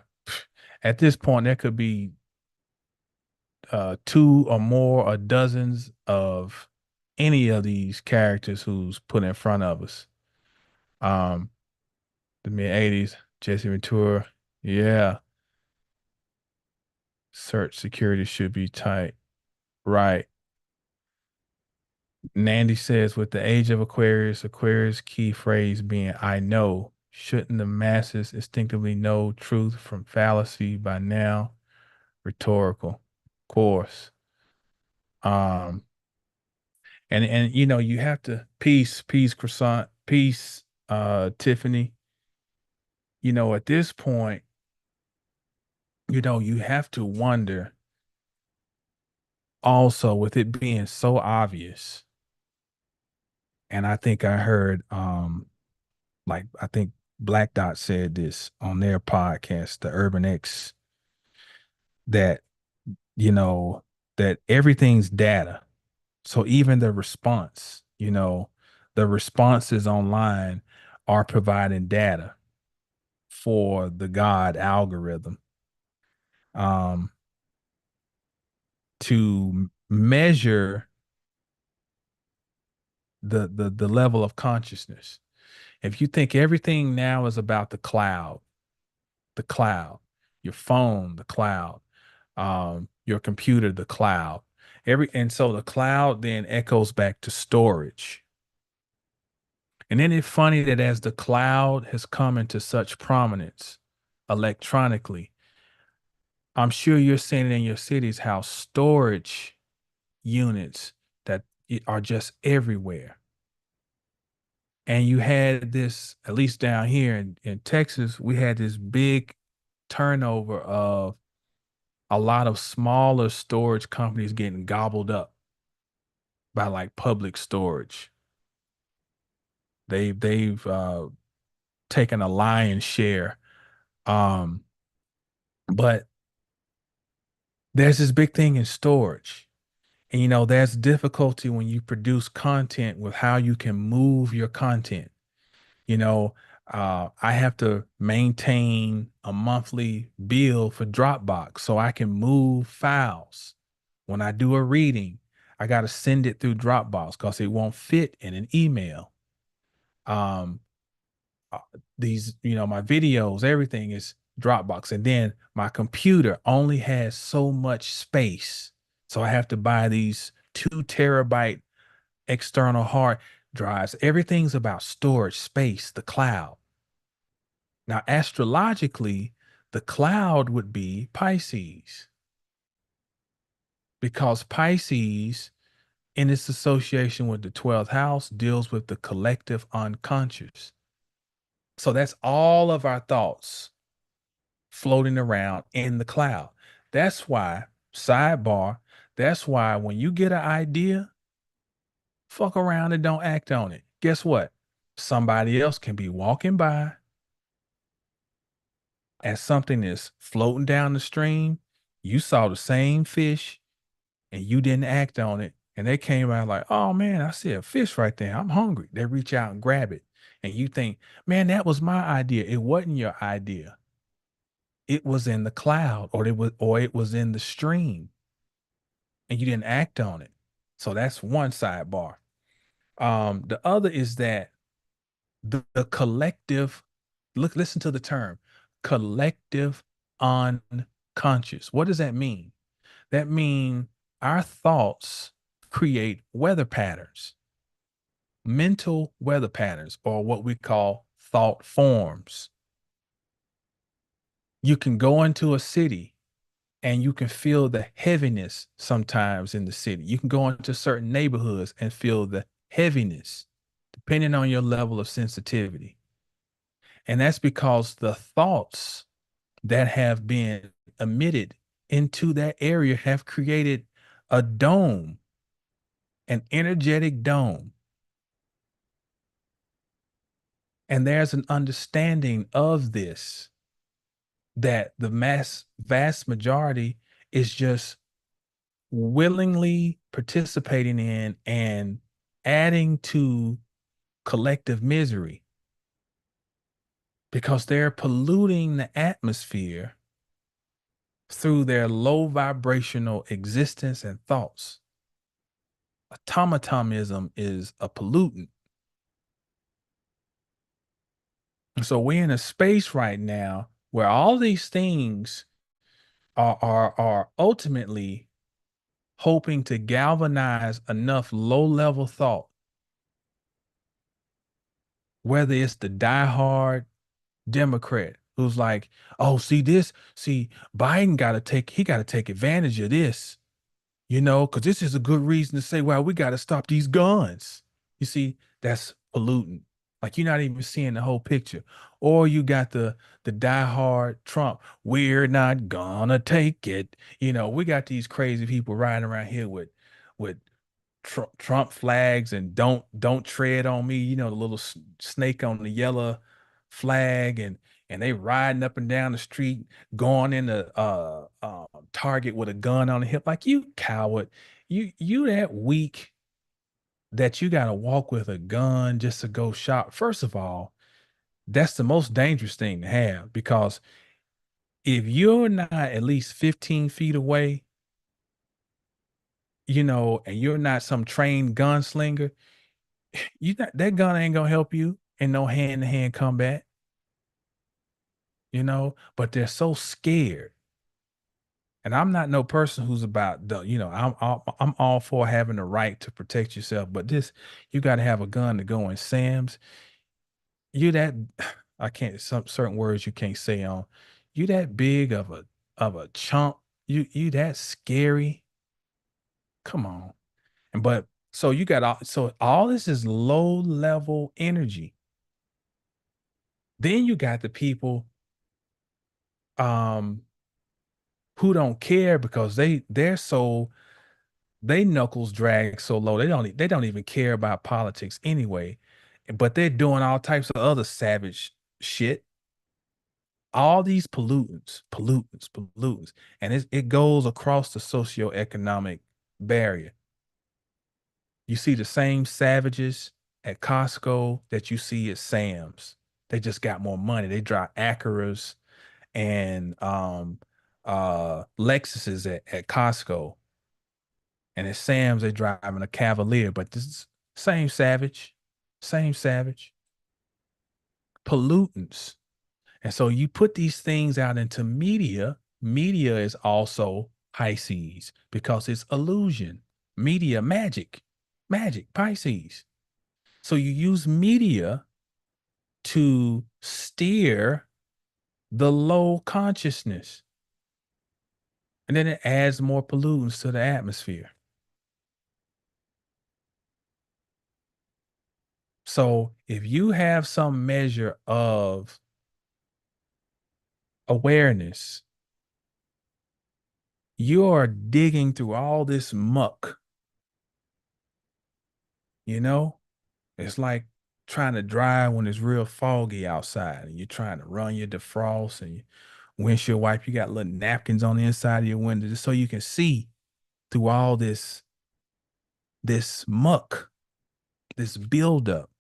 At this point, there could be two or more or dozens of any of these characters who's put in front of us. Um, the mid 80s, Jesse Ventura. Yeah. Search security should be tight. Right. Nandy says, with the age of Aquarius, Aquarius key phrase being I know. Shouldn't the masses instinctively know truth from fallacy by now? Rhetorical. Of course. Um, and you know, you have to peace, croissant, peace, Tiffany. You know, at this point, you know, you have to wonder also with it being so obvious. And I think I heard like I think Black Dot said this on their podcast, the Urban X, that you know that everything's data. So even the response, you know, the responses online are providing data for the God algorithm um to measure the level of consciousness. If you think everything now is about the cloud, your phone, the cloud, your computer, the cloud. And so the cloud then echoes back to storage. And then it's funny that as the cloud has come into such prominence electronically, I'm sure you're seeing it in your cities how storage units that are just everywhere. And you had this, at least down here in Texas, we had this big turnover of a lot of smaller storage companies getting gobbled up by like public storage. They've taken a lion's share. Um, but there's this big thing in storage. And there's difficulty when you produce content with how you can move your content. You know, I have to maintain a monthly bill for Dropbox so I can move files. When I do a reading, I got to send it through Dropbox because it won't fit in an email. Um, uh, my videos, everything is Dropbox. And then my computer only has so much space. So I have to buy these 2 terabyte external hard drives. Everything's about storage space, the cloud. Now, astrologically, the cloud would be Pisces because Pisces, in its association with the 12th house, deals with the collective unconscious. So that's all of our thoughts floating around in the cloud. That's why, sidebar, that's why when you get an idea, fuck around and don't act on it. Guess what? Somebody else can be walking by as something is floating down the stream. You saw the same fish and you didn't act on it. And they came out like, oh man, I see a fish right there. I'm hungry. They reach out and grab it. And you think, man, that was my idea. It wasn't your idea. It was in the cloud or it was in the stream and you didn't act on it. So that's one sidebar. The other is that the collective, listen to the term collective unconscious. What does that mean? That means our thoughts create weather patterns, mental weather patterns, or what we call thought forms. You can go into a city and you can feel the heaviness sometimes in the city. You can go into certain neighborhoods and feel the heaviness depending on your level of sensitivity. And that's because the thoughts that have been emitted into that area have created a dome, an energetic dome. And there's an understanding of this that the vast majority is just willingly participating in and adding to collective misery because they're polluting the atmosphere through their low vibrational existence and thoughts. Automatism is a pollutant. So we're in a space right now where all these things are ultimately hoping to galvanize enough low-level thought, whether it's the diehard Democrat who's like, oh, see, Biden got to take advantage of this, because this is a good reason to say, well, we got to stop these guns. You see, that's pollutant. Like you're not even seeing the whole picture. Or you got the diehard Trump. We're not gonna take it. We got these crazy people riding around here with Trump flags and don't tread on me. The little snake on the yellow flag, and they riding up and down the street, going into Target with a gun on the hip. Like you coward, you that weak that you got to walk with a gun just to go shop. First of all, that's the most dangerous thing to have because if you're not at least 15 feet away, and you're not some trained gunslinger, that gun ain't gonna help you in no hand-to-hand combat, but they're so scared. And I'm not no person who's about I'm all for having the right to protect yourself, but you got to have a gun to go in Sam's. You that I can't some certain words you can't say on. You that big of a chump. You that scary. Come on. But so you got all this is low level energy. Then you got the people um who don't care because they knuckles drag so low. They don't even care about politics anyway. But they're doing all types of other savage shit. All these pollutants, and it goes across the socioeconomic barrier. You see the same savages at Costco that you see at Sam's. They just got more money. They drive Acuras and Lexuses at Costco, and at Sam's they driving a Cavalier. But this is same savage pollutants. And so you put these things out into media. Media is also Pisces because it's illusion. Media, magic, Pisces. So you use media to steer the low consciousness. And then it adds more pollutants to the atmosphere. So if you have some measure of awareness, you're digging through all this muck, you know? It's like trying to drive when it's real foggy outside and you're trying to run your defrost and your windshield wipe. You got little napkins on the inside of your window just so you can see through all this muck, this buildup.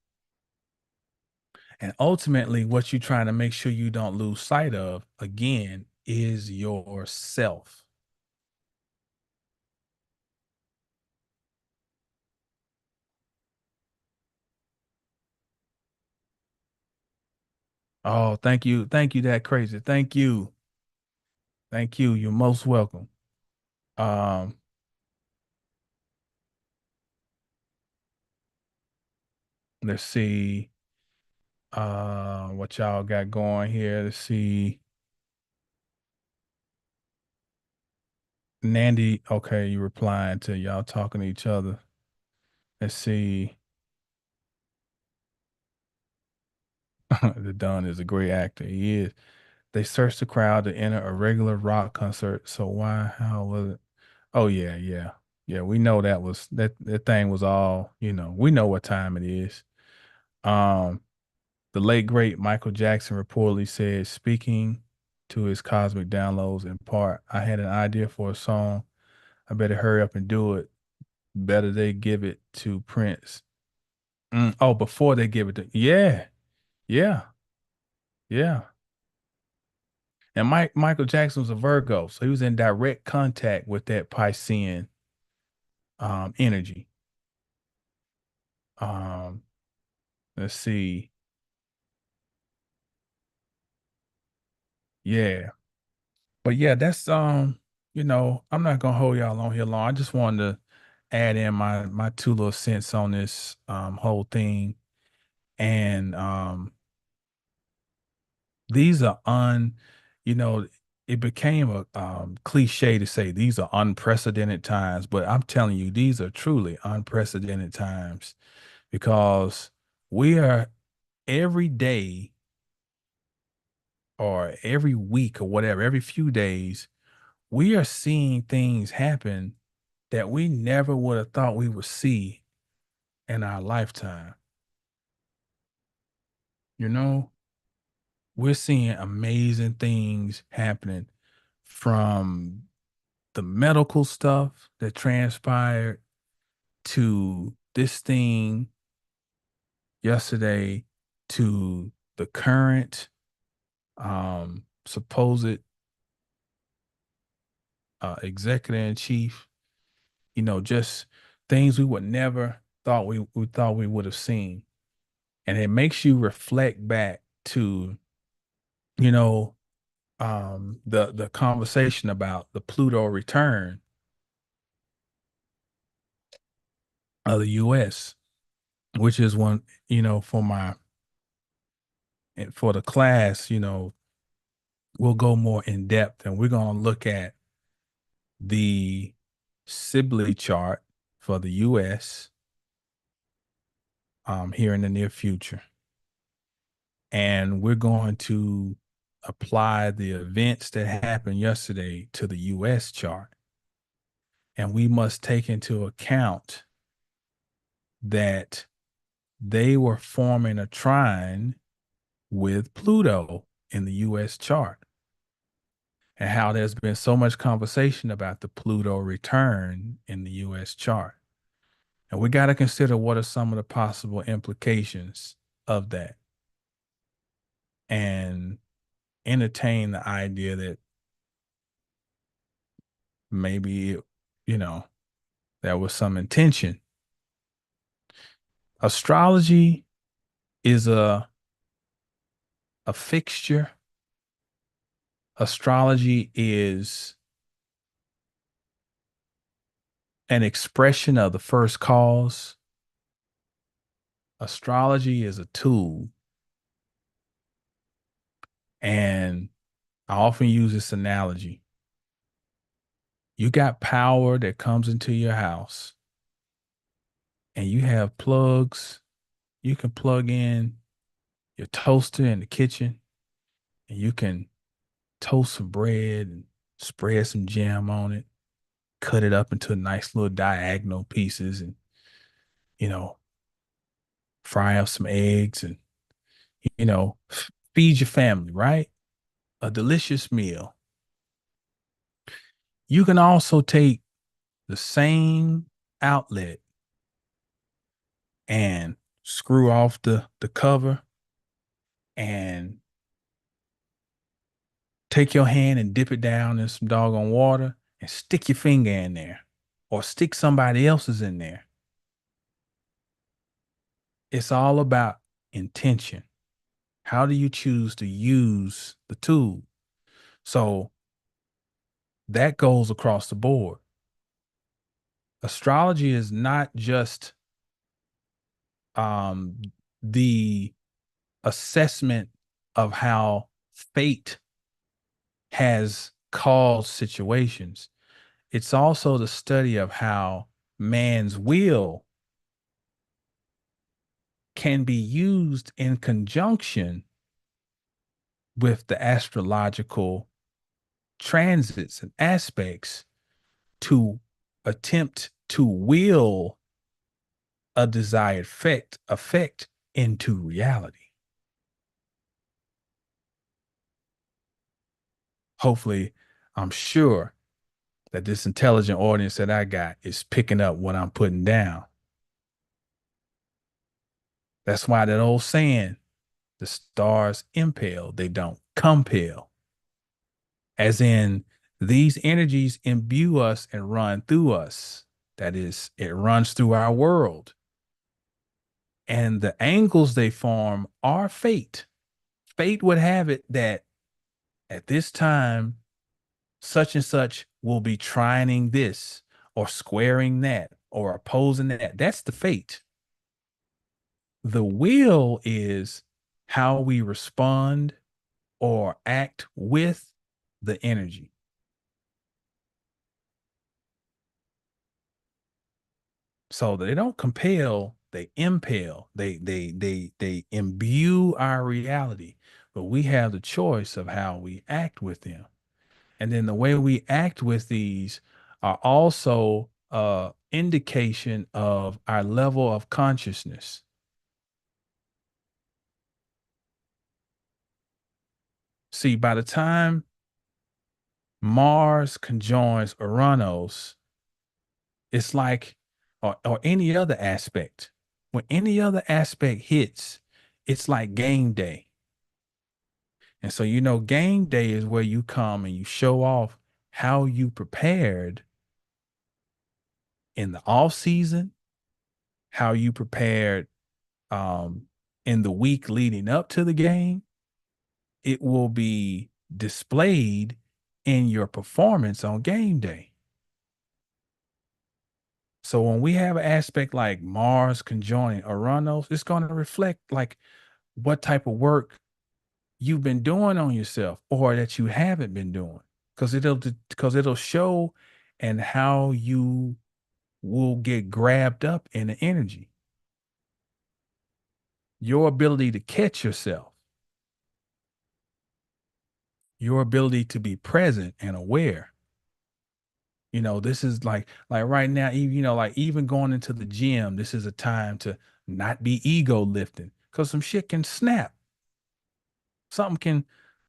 And ultimately, what you're trying to make sure you don't lose sight of again is yourself. Oh, thank you. Thank you, that crazy. Thank you. Thank you. You're most welcome. Um, let's see what y'all got going here. Let's see. Nandy, okay, you replying to y'all talking to each other. Let's see. The Don is a great actor. He is. They searched the crowd to enter a regular rock concert. So why, how was it? Oh yeah, yeah. Yeah, we know that thing was all, we know what time it is. Um, the late great Michael Jackson reportedly said, speaking to his cosmic downloads in part, I had an idea for a song. I better hurry up and do it. Better they give it to Prince. Oh, before they give it to, yeah, yeah, yeah. And Michael Jackson was a Virgo, so he was in direct contact with that Piscean energy. Um, let's see. Yeah. But yeah, that's I'm not gonna hold y'all on here long. I just wanted to add in my two little cents on this whole thing. And these are you know, it became a cliche to say these are unprecedented times, but I'm telling you, these are truly unprecedented times because we are every day or every week or whatever, every few days, we are seeing things happen that we never would have thought we would see in our lifetime. You know, we're seeing amazing things happening from the medical stuff that transpired to this thing yesterday to the current supposed executive in chief, just things we would never thought we thought we would have seen. And it makes you reflect back to, you know, the conversation about the Pluto return of the US, which is one, for the class, we'll go more in depth and we're going to look at the Sibley chart for the US here in the near future. And we're going to apply the events that happened yesterday to the US chart. And we must take into account that they were forming a trine with Pluto in the US chart, and how there's been so much conversation about the Pluto return in the US chart. And we got to consider what are some of the possible implications of that, and entertain the idea that maybe, you know, there was some intention. Astrology is a fixture. Astrology is an expression of the first cause. Astrology is a tool. And I often use this analogy. You got power that comes into your house, and you have plugs. You can plug in your toaster in the kitchen, and you can toast some bread and spread some jam on it, cut it up into nice little diagonal pieces, and, you know, fry up some eggs and, you know, feed your family, right? A delicious meal. You can also take the same outlet and screw off the cover and take your hand and dip it down in some doggone water and stick your finger in there, or stick somebody else's in there. It's all about intention. How do you choose to use the tool? So that goes across the board. Astrology is not just um, the assessment of how fate has caused situations. It's also the study of how man's will can be used in conjunction with the astrological transits and aspects to attempt to will a desired effect into reality. Hopefully, I'm sure that this intelligent audience that I got is picking up what I'm putting down. That's why that old saying, the stars impale, they don't compel. As in, these energies imbue us and run through us. That is, it runs through our world. And the angles they form are fate. Fate would have it that at this time, such and such will be trining this, or squaring that, or opposing that. That's the fate. The will is how we respond or act with the energy. So they don't compel, they impel, they imbue our reality, but we have the choice of how we act with them. And then the way we act with these are also indication of our level of consciousness. See, by the time Mars conjoins Uranus, it's like, or any other aspect. When any other aspect hits, it's like game day. And so, game day is where you come and you show off how you prepared in the off season, how you prepared um, in the week leading up to the game. It will be displayed in your performance on game day. So when we have an aspect like Mars conjoining Uranus, it's going to reflect like what type of work you've been doing on yourself or that you haven't been doing, because it'll show and how you will get grabbed up in the energy, your ability to catch yourself. your ability to be present and aware. This is like right now, even like even going into the gym, this is a time to not be ego lifting because some shit can snap. Something can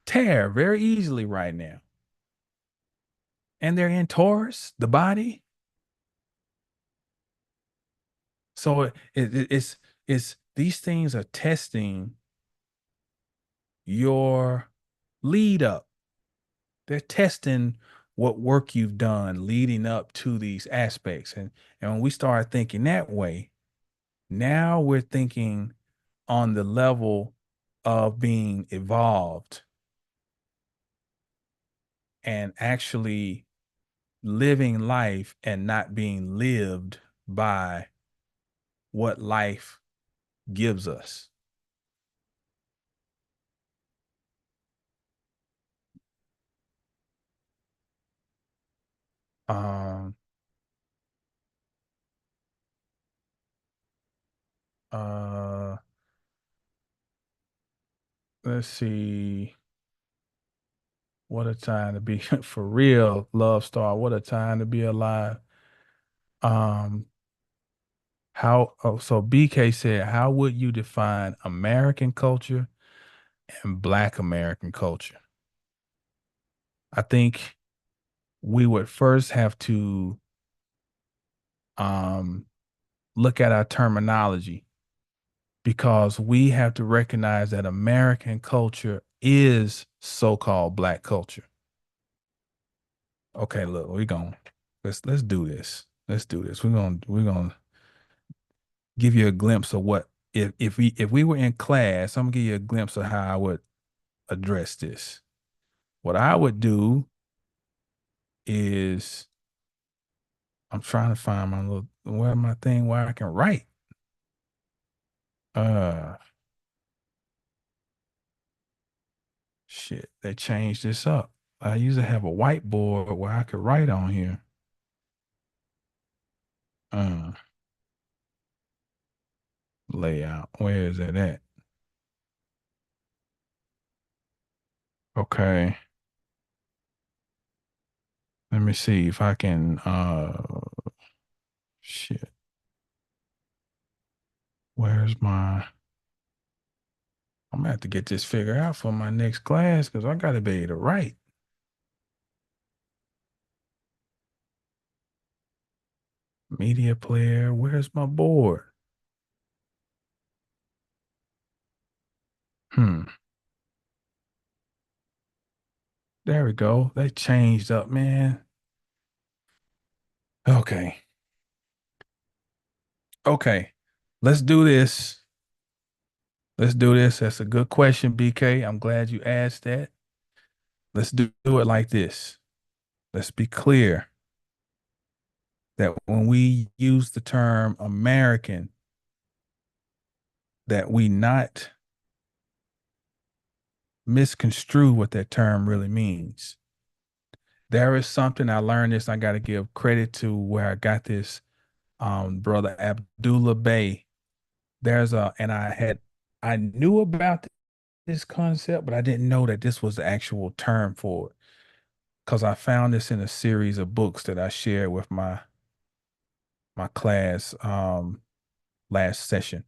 tear very easily right now. And they're in Taurus, the body. So it's these things are testing your lead up. They're testing what work you've done leading up to these aspects. And when we start thinking that way, now we're thinking on the level of being evolved and actually living life and not being lived by what life gives us. Um, uh, let's see. What a time to be for real, Love Star. What a time to be alive. Um, so BK said, how would you define American culture and Black American culture? I think we would first have to um look at our terminology because we have to recognize that American culture is so-called Black culture. Okay, look, we're going let's do this. Let's do this. We're gonna give you a glimpse of what if we were in class, I'm gonna give you a glimpse of how I would address this. What I would do is I'm trying to find my little where my thing where I can write. Uh Shit, they changed this up. I used to have a whiteboard where I could write on here. Uh Layout. Where is it at? Okay. Let me see if I can shit. Where's my I'm gonna have to get this figured out for my next class because I gotta be able to write. Media player, where's my board? Hmm. There we go. They changed up, man. Okay. Okay. Let's do this. Let's do this. That's a good question, BK. I'm glad you asked that. Let's do it like this. Let's be clear that when we use the term American, that we not misconstrue what that term really means. There is something I learned this. I got to give credit to where I got this. Brother Abdullah Bay. I knew about this concept, but I didn't know that this was the actual term for it because I found this in a series of books that I shared with my class last session.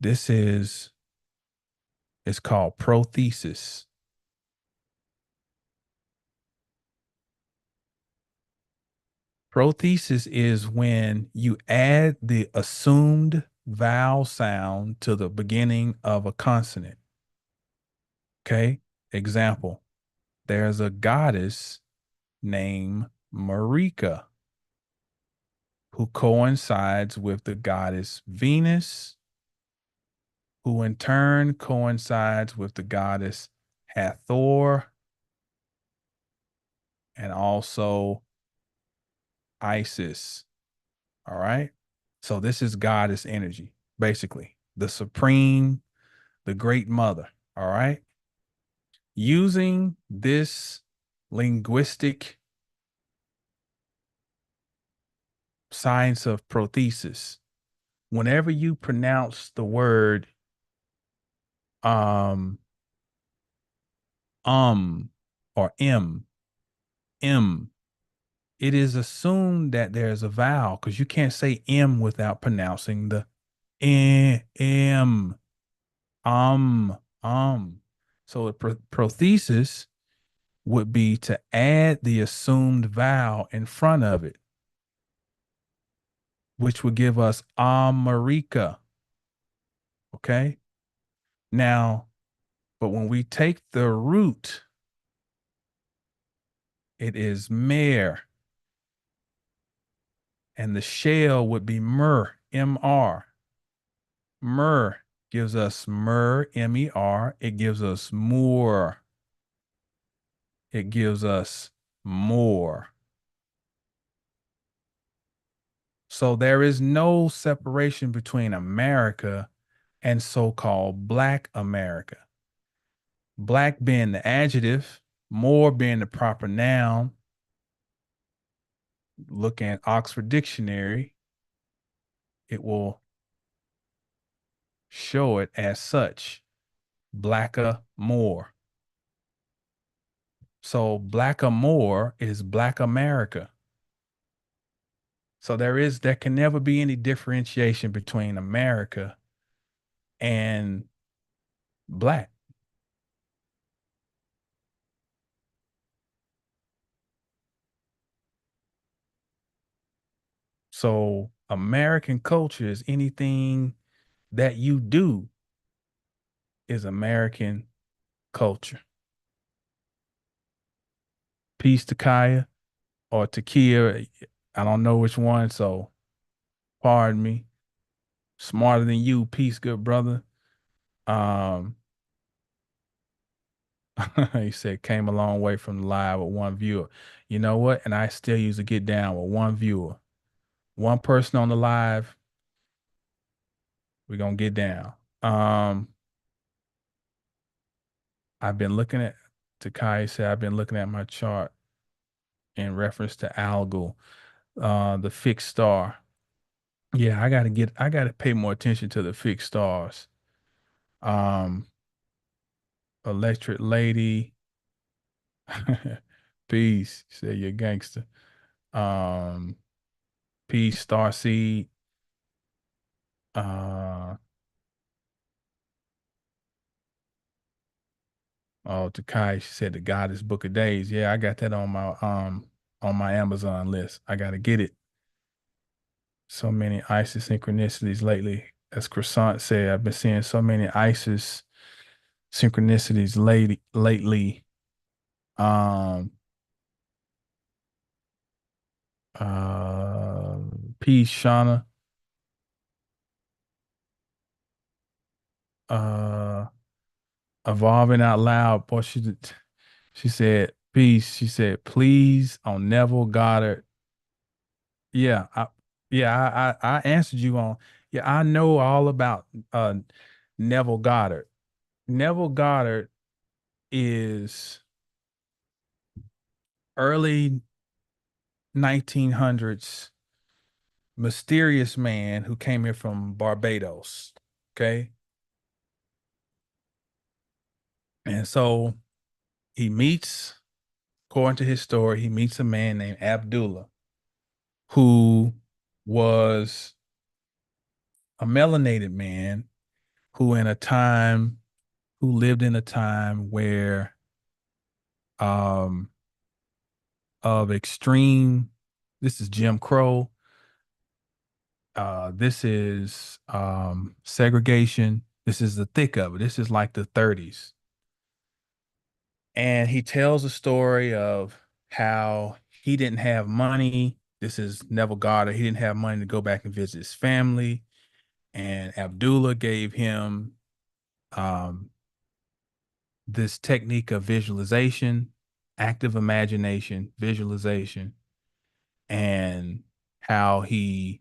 This is it's called prothesis. Prothesis is when you add the assumed vowel sound to the beginning of a consonant. Okay. Example, there's a goddess named Marika who coincides with the goddess Venus, who in turn coincides with the goddess Hathor and also Isis. All right. So this is goddess energy, basically, the supreme, the great mother. All right. Using this linguistic science of prothesis, whenever you pronounce the word um, um, or M. M. It is assumed that there's a vowel because you can't say M without pronouncing the M. Um, So the prothesis would be to add the assumed vowel in front of it, which would give us America. Okay. Now, but when we take the root, it is mare, and the shell would be mer, M-R. Mer gives us mer, M-E-R. It gives us more. It gives us more. So there is no separation between America and so-called Black America. Black being the adjective, more being the proper noun. Look at Oxford Dictionary. It will show it as such. Blacka more. So Blacka more is Black America. So there can never be any differentiation between America and Black. So American culture is anything that you do is American culture. Peace to Kaya or Takia. I don't know which one, so pardon me. Smarter than you, peace, good brother. Um, he said came a long way from the live with one viewer. You know what? And I still usually get down with one viewer. One person on the live, we're gonna get down. Um, I've been looking at Takai said I've been looking at my chart in reference to algal, the fixed star. Yeah, I gotta pay more attention to the fixed stars. Um, Electric Lady. Peace. Say you're a gangster. Um, Peace, Starseed. Uh, oh, Takai, she said the Goddess Book of Days. Yeah, I got that on my Amazon list. I gotta get it. So many ISIS synchronicities lately. As Croissant said, I've been seeing so many ISIS synchronicities lately. Um, uh, Peace, Shauna. Uh, Evolving out loud. Boy, she said, peace. She said, please on Neville Goddard. Yeah, I answered you on. Yeah, I know all about Neville Goddard. Neville Goddard is early 1900s mysterious man who came here from Barbados. Okay. And so he meets, according to his story, he meets a man named Abdullah who was a melanated man who in a time who lived in a time where um of extreme, this is Jim Crow, this is segregation, this is the thick of it, this is like the 30s. And he tells a story of how he didn't have money. This is Neville Goddard. He didn't have money to go back and visit his family, and Abdullah gave him um, this technique of visualization, active imagination, visualization, and how he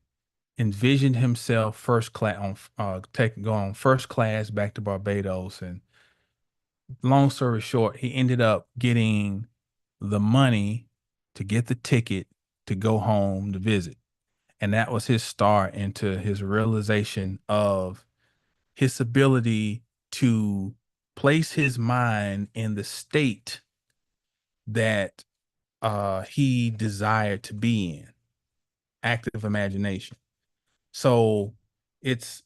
envisioned himself first class on taking going first class back to Barbados. And long story short, he ended up getting the money to get the ticket to go home to visit. And that was his start into his realization of his ability to place his mind in the state that he desired to be in, active imagination. So it's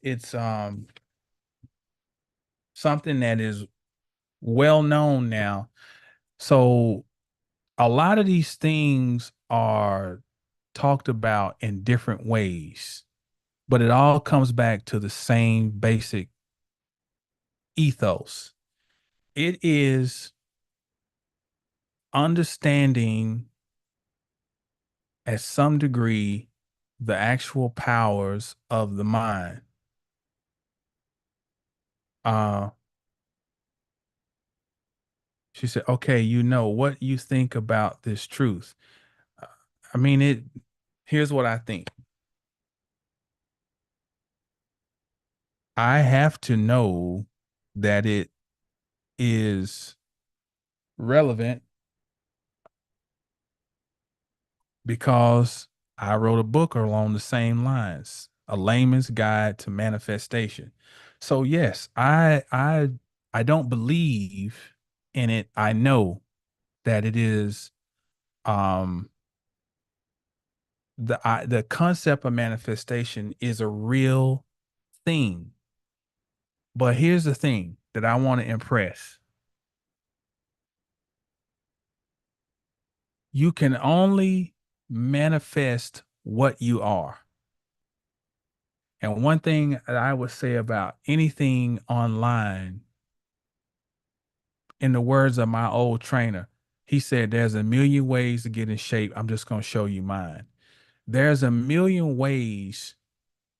something that is well known now. So a lot of these things are talked about in different ways, but it all comes back to the same basic ethos. It is understanding at some degree the actual powers of the mind. Uh, she said, "Okay, you know what you think about this truth." Uh, I mean, it. Here's what I think. I have to know that it is relevant because I wrote a book along the same lines, A Layman's Guide to Manifestation. So yes, I don't believe in it. I know that it is um the concept of manifestation is a real thing. But here's the thing that I want to impress. You can only manifest what you are. And one thing that I would say about anything online, in the words of my old trainer, he said, "There's a million ways to get in shape. I'm just going to show you mine." There's a million ways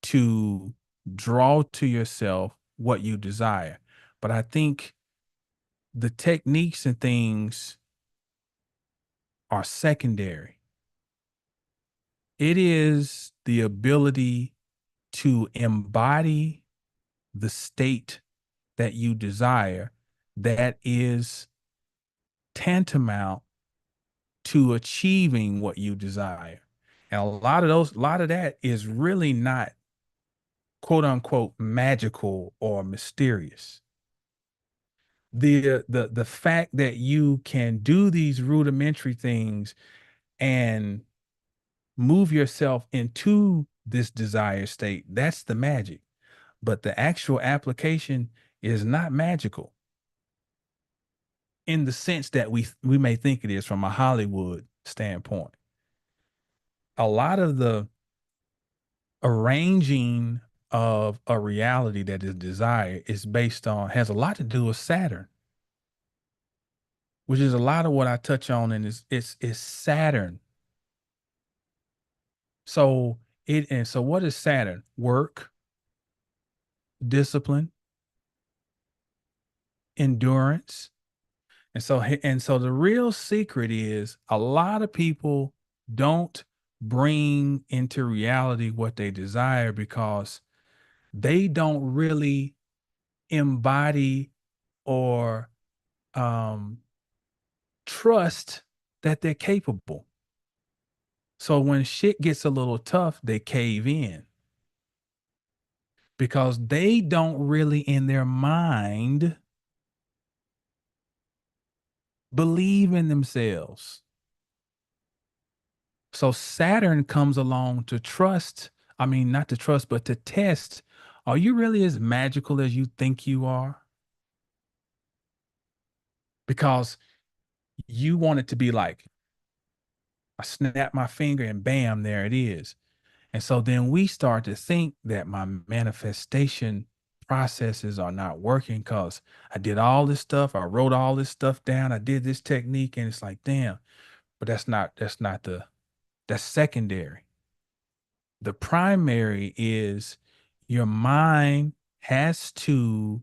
to draw to yourself what you desire. But I think the techniques and things are secondary. It is the ability to embody the state that you desire that is tantamount to achieving what you desire. And a lot of that is really not quote unquote magical or mysterious. The fact that you can do these rudimentary things and move yourself into this desired state, that's the magic. But the actual application is not magical in the sense that we may think it is from a Hollywood standpoint. A lot of the arranging of a reality that is desired is based on has a lot to do with Saturn, which is a lot of what I touch on in this is Saturn. So so what is Saturn? Work, discipline, endurance. And so the real secret is a lot of people don't bring into reality what they desire because they don't really embody or um, trust that they're capable. So when shit gets a little tough, they cave in because they don't really in their mind believe in themselves. So Saturn comes along to trust, I mean, not to trust, but to test. Are you really as magical as you think you are? Because you want it to be like, I snap my finger and bam, there it is. And so then we start to think that my manifestation processes are not working because I did all this stuff. I wrote all this stuff down. I did this technique. And it's like, damn, but that's secondary. The primary is your mind has to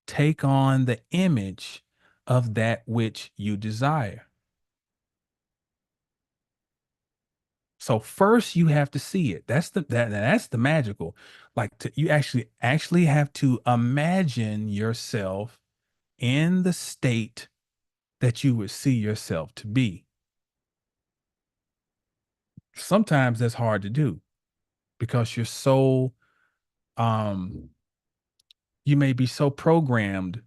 take on the image of that which you desire. So first you have to see it. That's the magical. Like you actually have to imagine yourself in the state that you would see yourself to be. Sometimes that's hard to do because you're so um you may be so programmed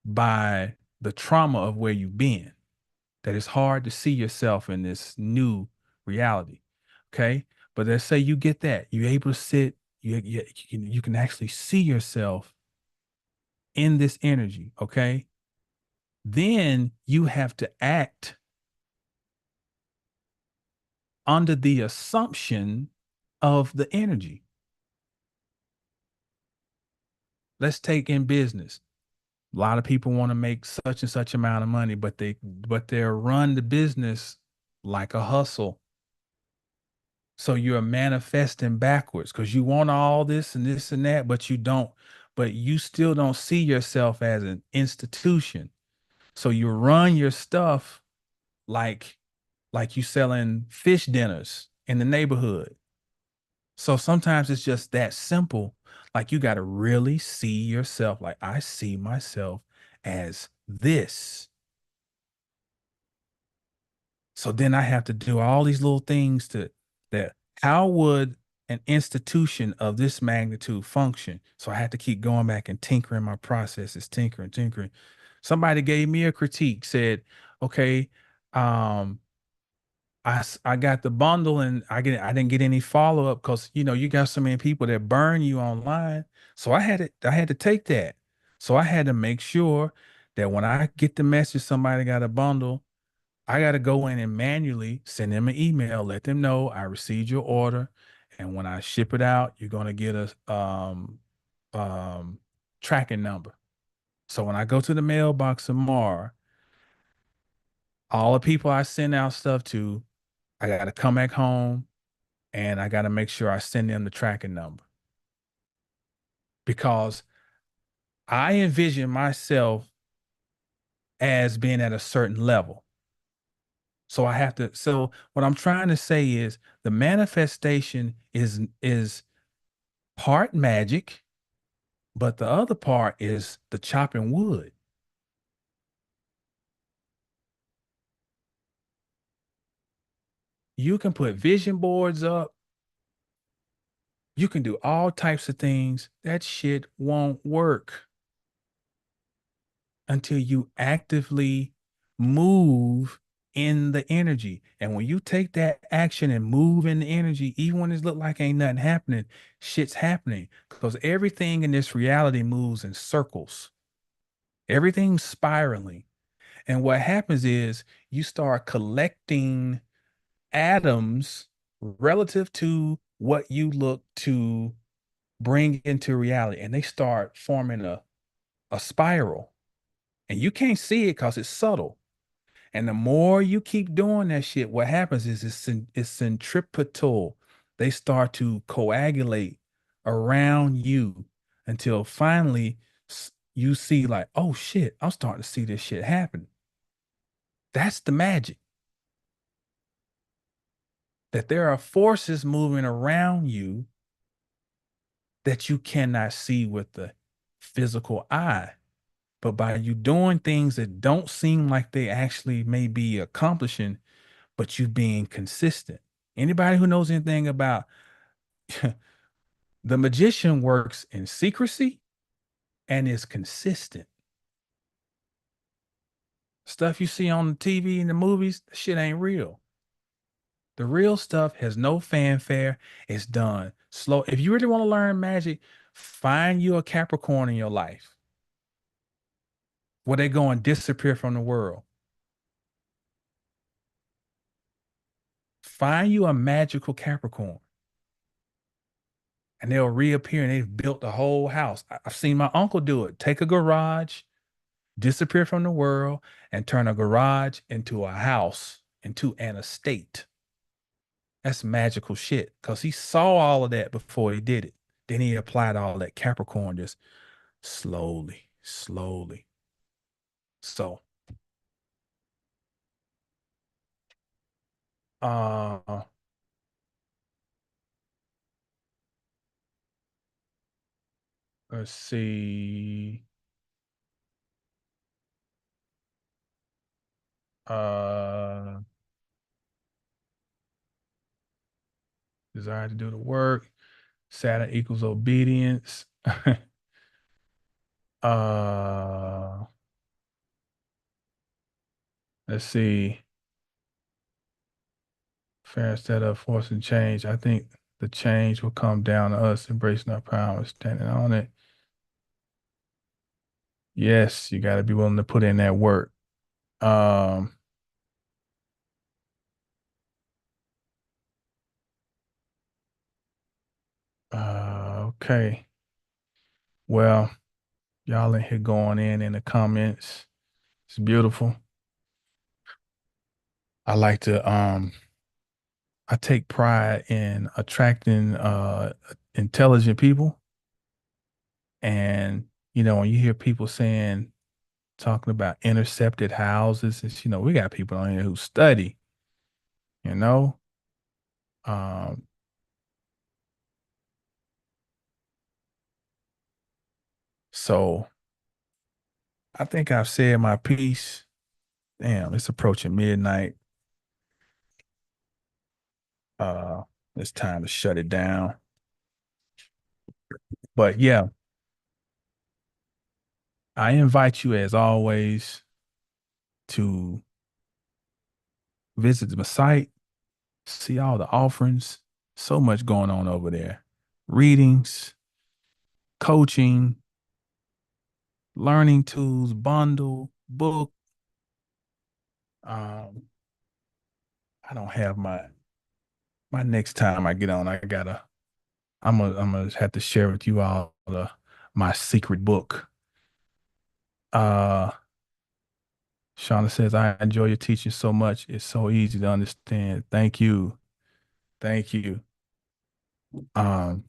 by the trauma of where you've been that it's hard to see yourself in this new reality. Okay. But let's say you get that. You're able to sit, you can actually see yourself in this energy. Okay. Then you have to act under the assumption of the energy. Let's take in business. A lot of people want to make such and such amount of money, but they're run the business like a hustle. So you're manifesting backwards because you want all this and that, but you don't, but you still don't see yourself as an institution. So you run your stuff like like you selling fish dinners in the neighborhood. So sometimes it's just that simple. Like you got to really see yourself. Like I see myself as this. So then I have to do all these little things to that. How would an institution of this magnitude function? So I had to keep going back and tinkering my processes, tinkering. Somebody gave me a critique, said, okay, um, I got the bundle and I didn't get any follow up because you got so many people that burn you online. So I had to take that. So I had to make sure that when I get the message somebody got a bundle, I got to go in and manually send them an email, let them know I received your order, and when I ship it out, you're gonna get a um tracking number. So when I go to the mailbox tomorrow, all the people I send out stuff to, I got to come back home and I got to make sure I send them the tracking number because I envision myself as being at a certain level. So I have to. So what I'm trying to say is the manifestation is part magic, but the other part is the chopping wood. You can put vision boards up. You can do all types of things. That shit won't work until you actively move in the energy. And when you take that action and move in the energy, even when it look like ain't nothing happening, shit's happening because everything in this reality moves in circles. Everything's spiraling. And what happens is you start collecting atoms relative to what you look to bring into reality. And they start forming a spiral. And you can't see it because it's subtle. And the more you keep doing that shit, what happens is it's centripetal. They start to coagulate around you until finally you see like, oh shit, I'm starting to see this shit happen. That's the magic. That there are forces moving around you that you cannot see with the physical eye. But by you doing things that don't seem like they actually may be accomplishing, but you being consistent. Anybody who knows anything about the magician works in secrecy and is consistent. Stuff you see on the TV and the movies, shit ain't real. The real stuff has no fanfare. It's done slow. If you really want to learn magic, find you a Capricorn in your life where they go and disappear from the world. Find you a magical Capricorn and they'll reappear and they've built the whole house. I've seen my uncle do it. Take a garage, disappear from the world, and turn a garage into a house, into an estate. That's magical shit because he saw all of that before he did it. Then he applied all that Capricorn just slowly. So, uh, let's see. Uh, Desire to do the work. Saturn equals obedience. uh, Let's see. Fair instead of forcing change. I think the change will come down to us embracing our power and standing on it. Yes, you got to be willing to put in that work. Um, okay. Well, y'all in here going in the comments. It's beautiful. I like to I take pride in attracting intelligent people. And when you hear people saying talking about intercepted houses, we got people on here who study, you know. Um, so I think I've said my piece. Damn, it's approaching midnight. Uh, it's time to shut it down. But yeah, I invite you as always to visit my site, see all the offerings. So much going on over there. Readings, coaching, learning tools, bundle, book. Um, I don't have my next time I get on, I'm gonna have to share with you all my secret book. Uh Shauna says, I enjoy your teaching so much. It's so easy to understand. Thank you. Thank you. Um,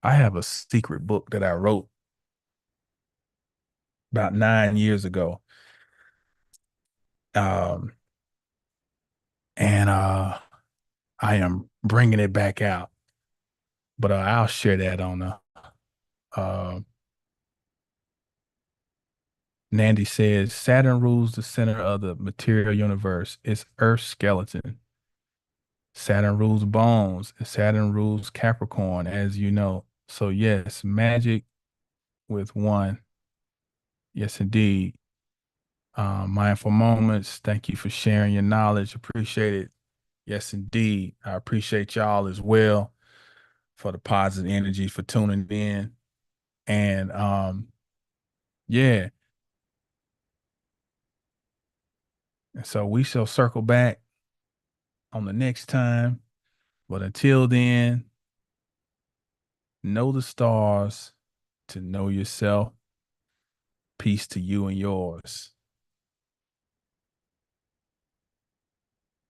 I have a secret book that I wrote about 9 years ago. Um, and I am bringing it back out, but I'll share that on the uh Nandy says Saturn rules the center of the material universe. It's Earth's skeleton. Saturn rules bones, and Saturn rules Capricorn, as you know. So yes, magic with one. Yes, indeed. Mindful moments. Thank you for sharing your knowledge. Appreciate it. Yes, indeed. I appreciate y'all as well for the positive energy for tuning in. And yeah. And so we shall circle back on the next time. But until then, know the stars to know yourself. Peace to you and yours.